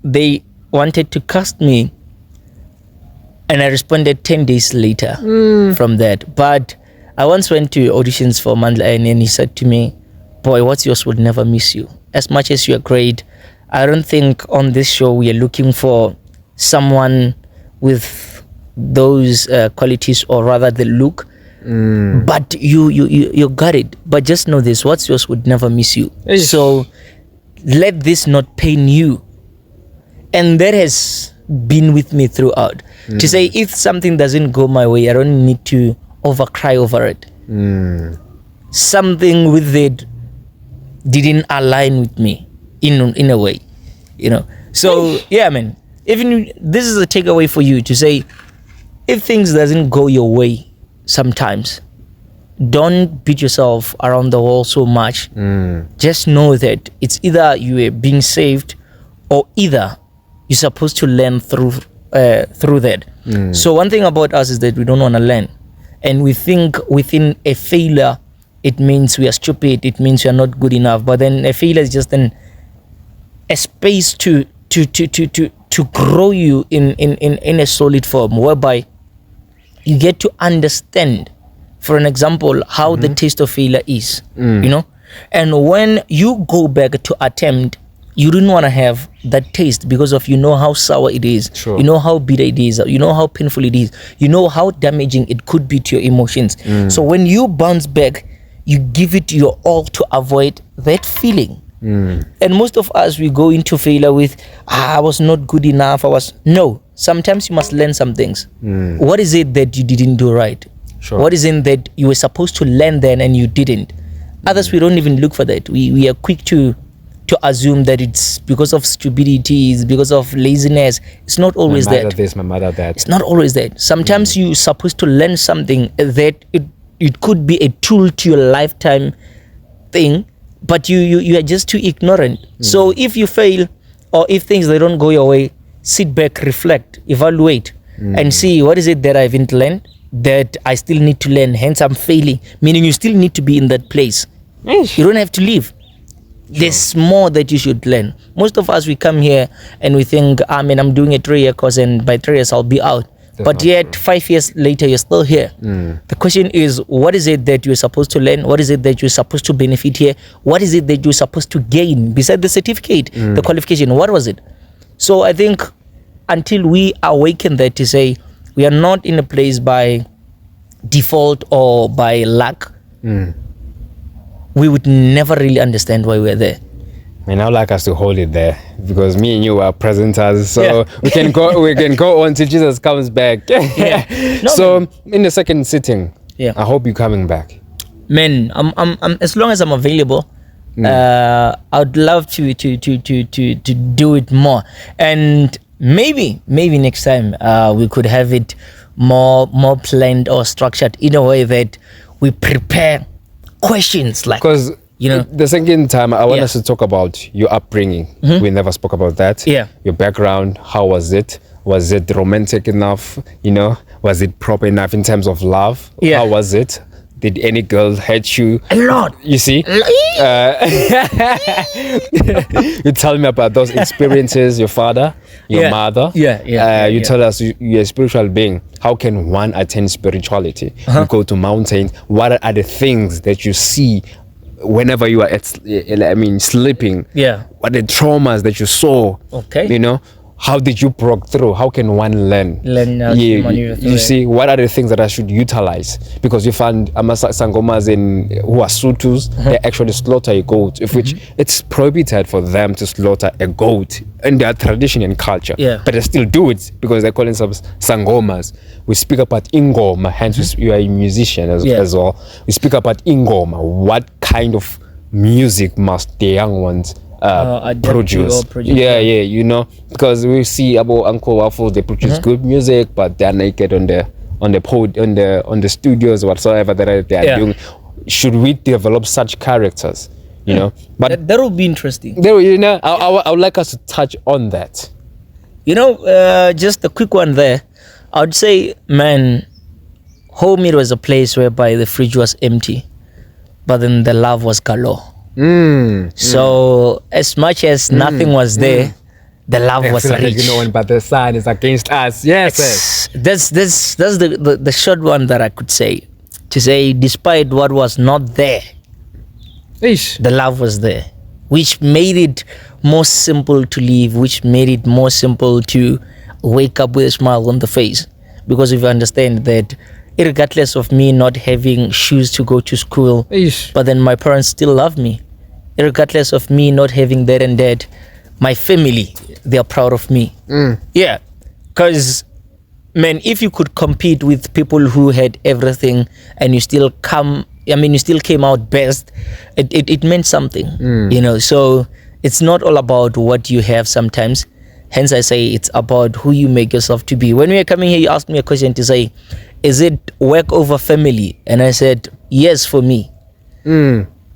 they wanted to cast me, and I responded 10 days later from that. But I once went to auditions for Mandla, and then he said to me, boy, what's yours would never miss you. As much as you're great, I don't think on this show we are looking for someone with those qualities, or rather the look. But you got it. But just know this, what's yours would never miss you. So let this not pain you. And that has been with me throughout. To say, if something doesn't go my way, I don't need to overcry over it. Something with it didn't align with me in a way, you know. So yeah, man, even this is a takeaway for you to say, if things doesn't go your way sometimes, don't beat yourself around the wall so much. Just know that it's either you are being saved, or either you're supposed to learn through that. So one thing about us is that we don't want to learn, and we think within a failure it means we are stupid, it means we are not good enough. But then a failure is just a space to grow you in a solid form, whereby you get to understand, for an example, how the taste of failure is, you know. And when you go back to attempt, you don't want to have that taste, because of, you know, how sour it is, Sure. you know how bitter it is, you know how painful it is, you know how damaging it could be to your emotions. So when you bounce back, you give it your all to avoid that feeling. And most of us, we go into failure with, I was not good enough, no, sometimes you must learn some things. What is it that you didn't do right? Sure. What is it that you were supposed to learn then and you didn't? Others, we don't even look for that. We are quick to assume that it's because of stupidity, it's because of laziness. It's not always my mother that. this, my mother that. It's not always that. Sometimes you're supposed to learn something that it could be a tool to your lifetime thing, but you are just too ignorant. So if you fail, or if things they don't go your way, sit back, reflect, evaluate, and see, what is it that I haven't learned that I still need to learn, hence I'm failing, meaning you still need to be in that place. You don't have to leave. There's more that you should learn. Most of us, we come here and we think, I'm doing a 3-year course and by 3 years I'll be out. But yet 5 years later, you're still here. The question is, what is it that you're supposed to learn? What is it that you're supposed to benefit here? What is it that you're supposed to gain beside the certificate, the qualification? What was it? So I think until we awaken that, to say we are not in a place by default or by luck, we would never really understand why we're there. And I would like us to hold it there, because me and you are presenters, so we can go on till Jesus comes back. No, so in the second sitting, I hope you're coming back. Man, I'm as long as I'm available, I'd love to do it more. And maybe next time we could have it more planned or structured in a way that we prepare questions, like, Because you know, the second time I want us to talk about your upbringing. We never spoke about that. Your background, how was it? Was it romantic enough? You know, was it proper enough in terms of love? How was it? Did any girl hurt you? A lot. You see? You tell me about those experiences, your father, your mother. You tell us you're a spiritual being. How can one attain spirituality? You go to mountains. What are the things that you see whenever you are sleeping? What are the traumas that you saw? You know, how did you broke through? How can one learn? You see, what are the things that I should utilize? Because you find sangomas who are Sutus, they actually slaughter a goat, of which it's prohibited for them to slaughter a goat in their tradition and culture. But they still do it because they call themselves sangomas. We speak about ingoma, hence you are a musician as well. We speak about ingoma. What kind of music must the young ones produce? You know, because we see about Uncle Waffle, they produce good music, but they're naked on the studios, whatsoever that they are doing. Should we develop such characters? You know, but that would be interesting. You know, I would like us to touch on that. You know, just a quick one there. I would say, man, home, it was a place whereby the fridge was empty, but then the love was galore. So as much as nothing was there, the love was rich. Like, you know, but the sun is against us. Yes. That's the short one that I could say. To say, despite what was not there, the love was there, which made it more simple to live, which made it more simple to wake up with a smile on the face. Because if you understand that, regardless of me not having shoes to go to school, but then my parents still love me. Regardless of me not having that and that, my family, they are proud of me. Because, man, if you could compete with people who had everything and you still came out best, it meant something, you know. So it's not all about what you have sometimes. Hence I say it's about who you make yourself to be. When we were coming here, you asked me a question to say, is it work over family? And I said, yes, for me.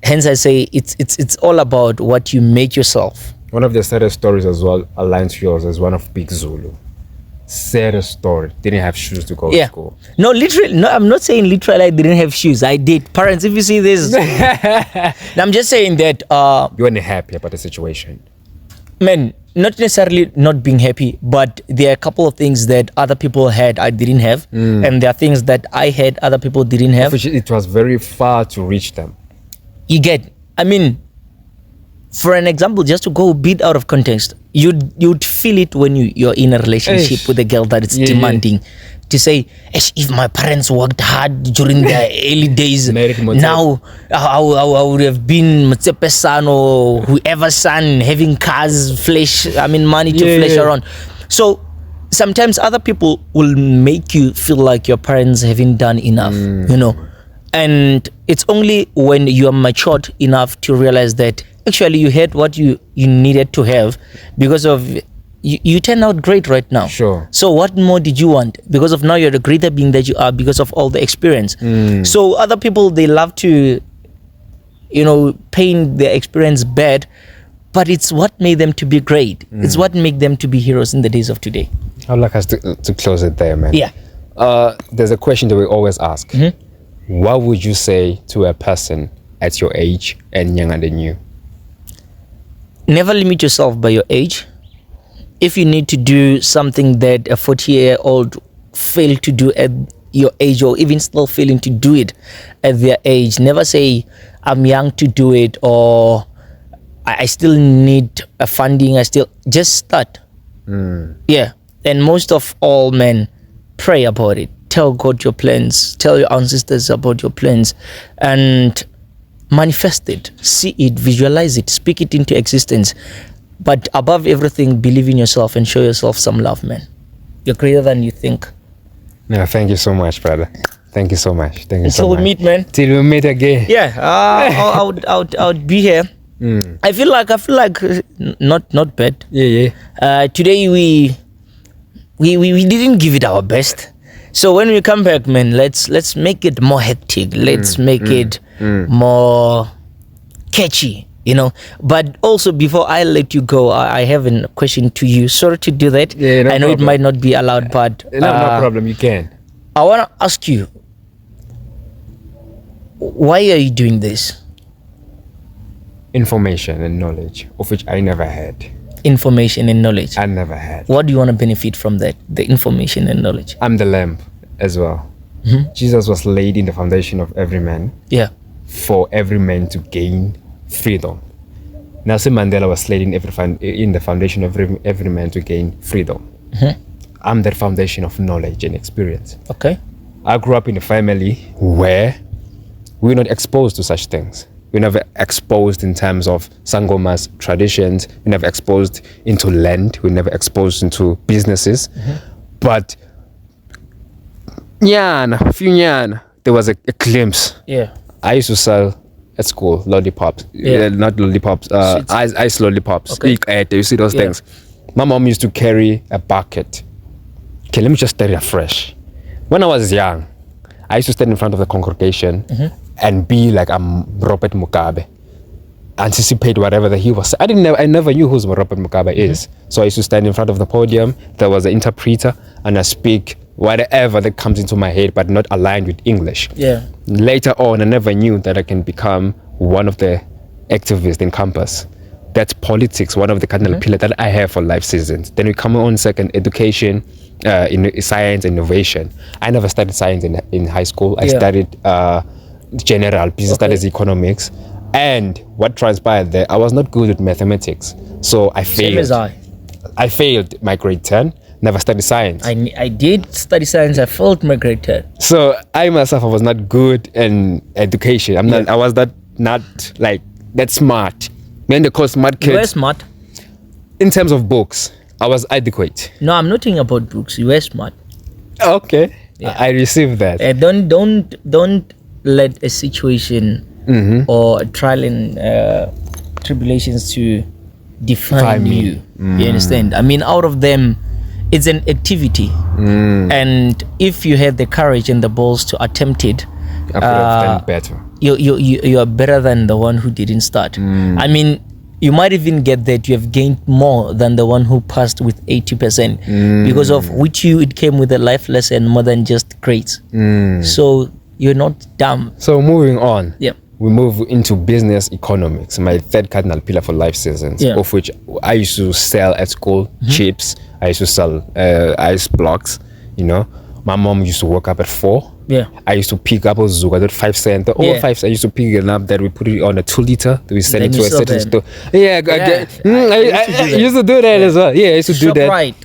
Hence I say it's all about what you make yourself. One of the saddest stories as well, aligned to yours, is one of Big Zulu. Saddest story. Didn't have shoes to go to school. No, literally. No, I'm not saying literally I didn't have shoes. I did. Parents, if you see this, I'm just saying that. You weren't happy about the situation. Man, not necessarily not being happy, but there are a couple of things that other people had I didn't have, and there are things that I had other people didn't have. It was very far to reach them. You get. I mean, for an example, just to go a bit out of context, you'd feel it when you're in a relationship with a girl that is demanding. To say, if my parents worked hard during their early days, now I would have been Motsepe's son or whoever's son, having cars, money to flash around. So sometimes other people will make you feel like your parents haven't done enough, and it's only when you are matured enough to realize that actually you had what you needed to have because of you turned out great right now. Sure. So what more did you want? Because of now you're the greater being that you are because of all the experience. So other people, they love to paint their experience bad, but it's what made them to be great. It's what made them to be heroes in the days of today. I'd like us to close it there, man. Yeah. There's a question that we always ask. What would you say to a person at your age and younger than you? Never limit yourself by your age. If you need to do something that a 40-year-old failed to do at your age, or even still failing to do it at their age, never say, I'm young to do it, or I still need a funding. Just start. Yeah. And most of all, men, pray about it. Tell God your plans. Tell your ancestors about your plans. And manifest it. See it. Visualize it. Speak it into existence. But above everything, believe in yourself and show yourself some love, man. You're greater than you think. No, thank you so much, brother. Thank you so much. Thank you so Until much. we meet, man. Till we meet again. Yeah, I would be here. I feel like not bad. Yeah. Today we didn't give it our best. So when we come back, man, let's make it more hectic. Let's make it more catchy. But also before I let you go, I have a question to you. Sorry to do that. Yeah, no I know problem. it might not be allowed, but No problem. You can. I want to ask you, why are you doing this? Information and knowledge, of which I never had. Information and knowledge. I never had. What do you want to benefit from that? The information and knowledge. I'm the lamb as well. Jesus was laid in the foundation of every man. Yeah. For every man to gain freedom. Nelson Mandela was laid in the foundation of every man to gain freedom. I'm that foundation of knowledge and experience. Okay. I grew up in a family where we were not exposed to such things. We were never exposed in terms of Sangoma's traditions. We were never exposed into land. We were never exposed into businesses. But there was a glimpse. Yeah. I used to sell at school lollipops. Not lollipops, ice lollipops. Okay. You see those things. My mom used to carry a bucket. Okay, let me just tell you afresh. When I was young, I used to stand in front of the congregation and be like I'm Robert Mugabe. Anticipate whatever that he was. I never knew who Robert Mugabe is. So I used to stand in front of the podium. There was an interpreter, and I speak whatever that comes into my head, but not aligned with English. Yeah. Later on, I never knew that I can become one of the activists in campus. That's politics, one of the cardinal pillars that I have for life seasons. Then we come on second, education, in science, innovation. I never studied science in high school. I studied general business studies, economics. And what transpired there, I was not good with mathematics. So I failed. Same as I. I failed my grade 10. Never studied science. I did study science. I failed my grade 10. So I myself, I was not good in education. I was not like that smart. When they call smart kids. You were smart. In terms of books, I was adequate. No, I'm not talking about books. You were smart. Okay. Yeah. I received that. Don't let a situation or a trial and tribulations to define you. You understand? I mean, out of them, it's an activity, and if you have the courage and the balls to attempt it, I could have done better. You are better than the one who didn't start. I mean, you might even get that you have gained more than the one who passed with 80%, because of which it came with a life lesson more than just grades. So you're not dumb. So moving on. Yeah. We move into business economics, my third cardinal pillar for life seasons, Yeah. of which I used to sell at school chips. I used to sell ice blocks, you know. My mom used to wake up at 4. Yeah. I used to pick up a Zuga at 5 cents. All Yeah. 5 cents. I used to pick it up, that we put it on a 2 liter, that we send Then it you to a sell certain them. store. Yeah, I used to do that as well. Yeah, I used to do that. Right.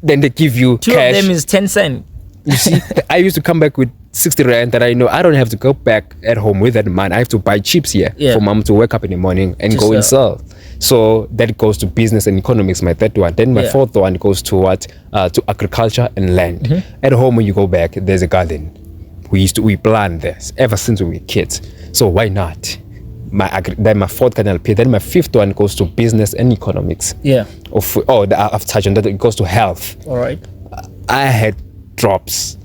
Then they give you 2 cash. of them is 10 cents. You see, I used to come back with 60 rand that I know I don't have to go back at home with that money. I have to buy chips here for mom to wake up in the morning and go and sell. So that goes to business and economics, my third one. Then my fourth one goes to what? To agriculture and land. At home, when you go back, there's a garden. We plant this ever since we were kids. So why not? Then my fourth cardinal pillar. Then my fifth one goes to business and economics. Yeah. I've touched on that. It goes to health. All right. I had drops.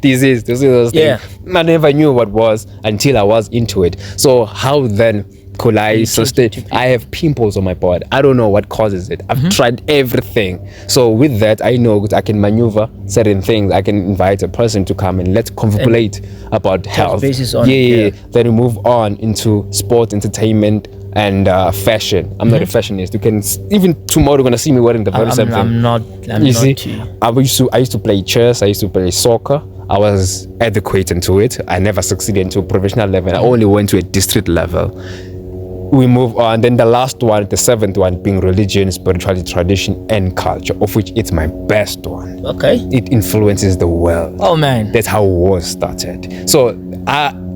Disease. Those Yeah. things. I never knew what was until I was into it. So how then could I sustain? I have pimples on my body. I don't know what causes it. I've tried everything. So with that, I know I can maneuver certain things. I can invite a person to come and let's confabulate about health. Basis on Yeah. Then we move on into sport, entertainment, and fashion. I'm not a fashionist. You can even tomorrow you're gonna see me wearing the very same thing. I'm not You see, too. I used to play chess. I used to play soccer. I was adequate into it. I never succeeded into a professional level. I only went to a district level. We move on. Then the last one, the seventh one, being religion, spirituality, tradition, and culture, of which it's my best one. Okay. It influences the world. Oh man. That's how war started. So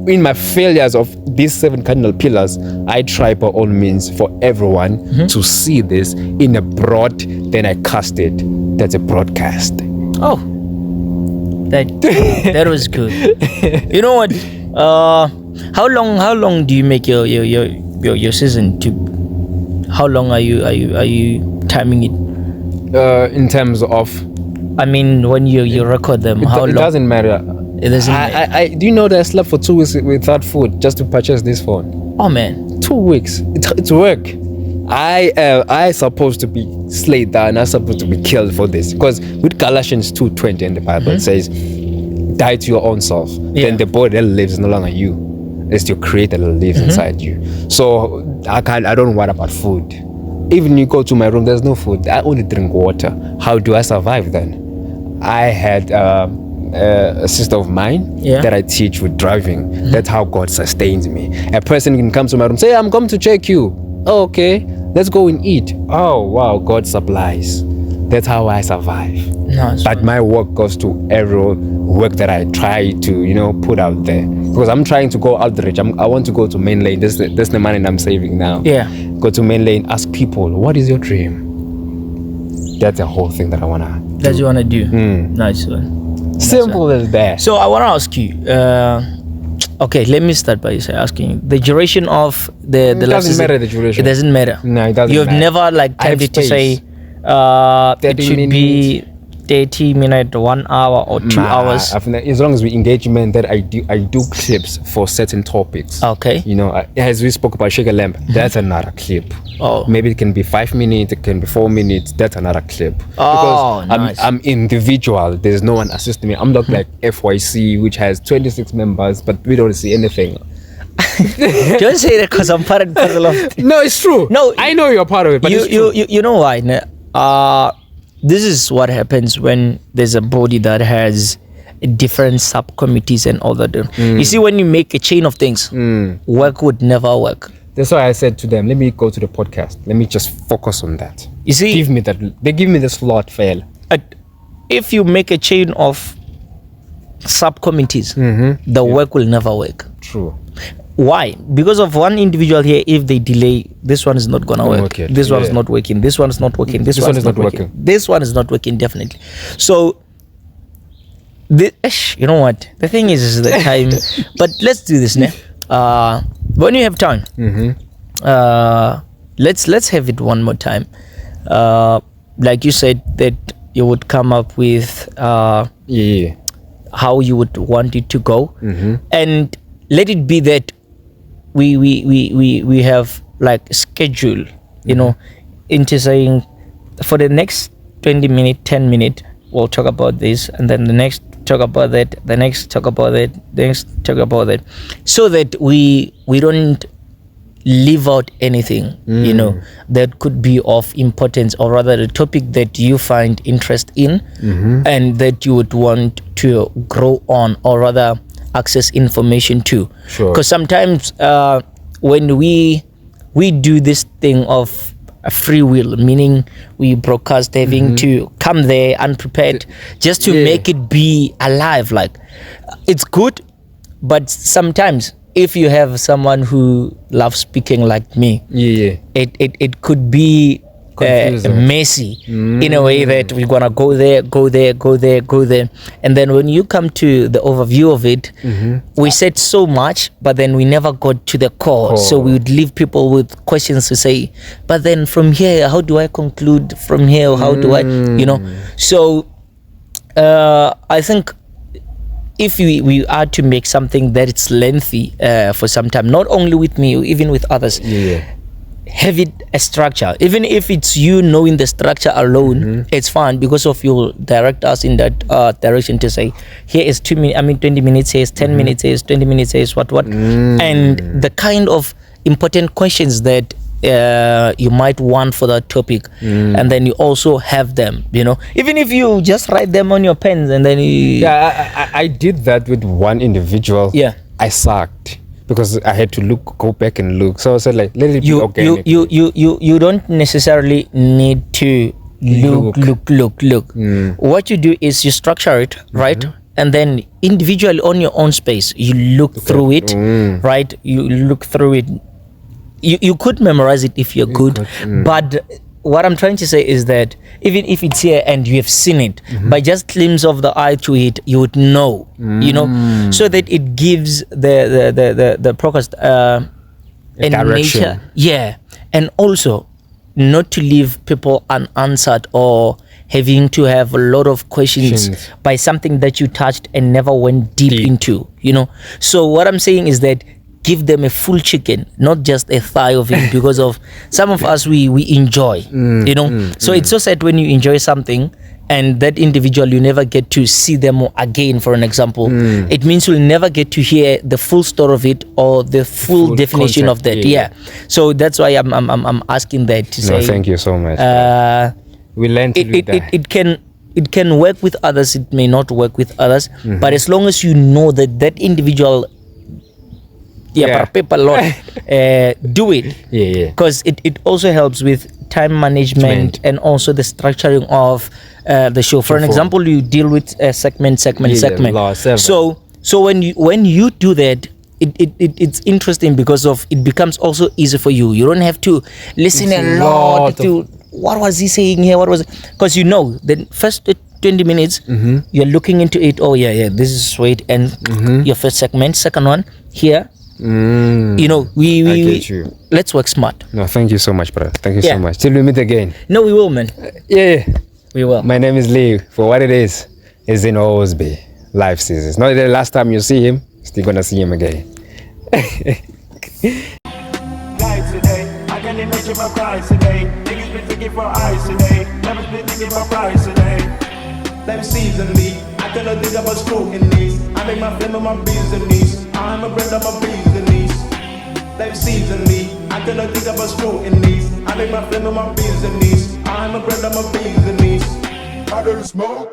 in my failures of these 7 cardinal pillars, I try by all means for everyone to see this in a broad, then I cast it. That's a broadcast. Oh. That was good. You know what? How long do you make your season to? How long are you timing it? In terms of, I mean, when you record them, how it long? doesn't matter. It doesn't matter. I do you know that I slept for 2 weeks without food just to purchase this phone? Oh man. 2 weeks. It's work. I supposed to be slayed down. I'm supposed to be killed for this, because with Galatians 2:20 in the Bible it says, "Die to your own self." Then the body that lives is no longer you; it's your Creator that lives inside you. So I don't worry about food. Even you go to my room, there's no food. I only drink water. How do I survive then? I had a sister of mine that I teach with driving. That's how God sustains me. A person can come to my room, say, "I'm coming to check you." Oh, okay, let's go and eat. Oh wow, God supplies. That's how I survive. Nice. But my work goes to every work that I try to put out there, because I'm trying to go outreach. I want to go to main lane. That's the money I'm saving now. Yeah. Go to main lane, ask people, what is your dream? That's the whole thing that I wanna do. That's what you wanna do. Nice one. Simple as that. So I wanna ask you. Okay, let me start by asking the duration of the It doesn't matter the duration. It doesn't matter. No, it doesn't You've matter. never I have tended to say space. it 30 should be 30 minutes, 1 hour, or 2 hours. As long as we engagement, that I do clips for certain topics. Okay. As we spoke about Shaka ILembe, that's another clip. Oh. Maybe it can be 5 minutes, it can be 4 minutes. That's another clip. Oh, Because nice. I'm individual. There's no one assisting me. I'm not like FYC, which has 26 members, but we don't see anything. Don't say that because I'm part and parcel of it. No, it's true. No, I know you're part of it, but it's true. you know why? This is what happens when there's a body that has different subcommittees and all that. You see, when you make a chain of things, work would never work. That's why I said to them, let me go to the podcast. Let me just focus on that. You see, Give me that. They give me the slot, fail. if you make a chain of subcommittees, the work will never work. True. Why? Because of one individual here, if they delay, this one is not gonna work. Okay. This one is not working. This one is not working. This one is not working. This one is not working, definitely. So, you know what? The thing is the time. But let's do this now. When you have time, let's have it one more time. Like you said that you would come up with how you would want it to go, and let it be that we have like schedule, you know, into saying for the next 20 minute, 10 minute, we'll talk about this, and then the next talk about that, the next talk about that, the next talk about that, so that we don't leave out anything, you know, that could be of importance, or rather the topic that you find interest in, and that you would want to grow on, or rather access information to. Sure. Because sometimes when we do this thing of a free will, meaning we broadcast having to come there unprepared just to make it be alive, like it's good, but sometimes if you have someone who loves speaking like me, it could be messy in a way that we're gonna go there, and then when you come to the overview of it, we said so much, but then we never got to the core. So we would leave people with questions to say, but then from here, how do I conclude from here? How do I, you know? So I think if we are to make something that it's lengthy for some time, not only with me, even with others, have it a structure. Even if it's you knowing the structure alone, it's fine, because of you'll direct us in that direction to say, here is 20 minutes, here is 10 minutes, here is 20 minutes, here is what, and the kind of important questions that you might want for that topic, and then you also have them, you know, even if you just write them on your pens, and then I did that with one individual. I sucked because I had to go back and look. So I said, like, let it be organic. You don't necessarily need to look. What you do is you structure it, right? And then individually on your own space, you look through it, right? You look through it. You could memorize it if you're good, but what I'm trying to say is that even if it's here and you have seen it, by just glimpse of the eye to it, you would know, you know, so that it gives the podcast a direction. nature, and also not to leave people unanswered or having to have a lot of questions by something that you touched and never went deep into, you know. So what I'm saying is that give them a full chicken, not just a thigh of it, because of some of us we enjoy, you know. So it's so sad when you enjoy something and that individual, you never get to see them again, for an example. It means you'll never get to hear the full story of it or the full definition concept, of that. So that's why I'm asking that to say. Thank you so much. We learned to do that. It can work with others, it may not work with others, but as long as you know that individual people lot do it, because it also helps with time management and also the structuring of the show. For an example, you deal with segment. So when you do that, it's interesting because of it becomes also easy for you. You don't have to listen a lot to what was he saying here, what was it, because you know the first 20 minutes you're looking into it. Oh this is sweet, and your first segment, second one here. You know, we let's work smart. No, thank you so much, brother. Thank you so much. Till we meet again. No, we will, man. We will. My name is Lee. For what it is in always be life seasons. Not the last time you see him, still gonna see him again. Life today, I can't imagine my price today. Niggas been thinking for eyes today. Never been thinking about price today. Life season me, I cannot think about scrutiny. I make my flame and my business. I'm a brand of my business. Life season me, I cannot think about scrutiny. I make my flame and my business. I'm a brand of my business. I don't smoke.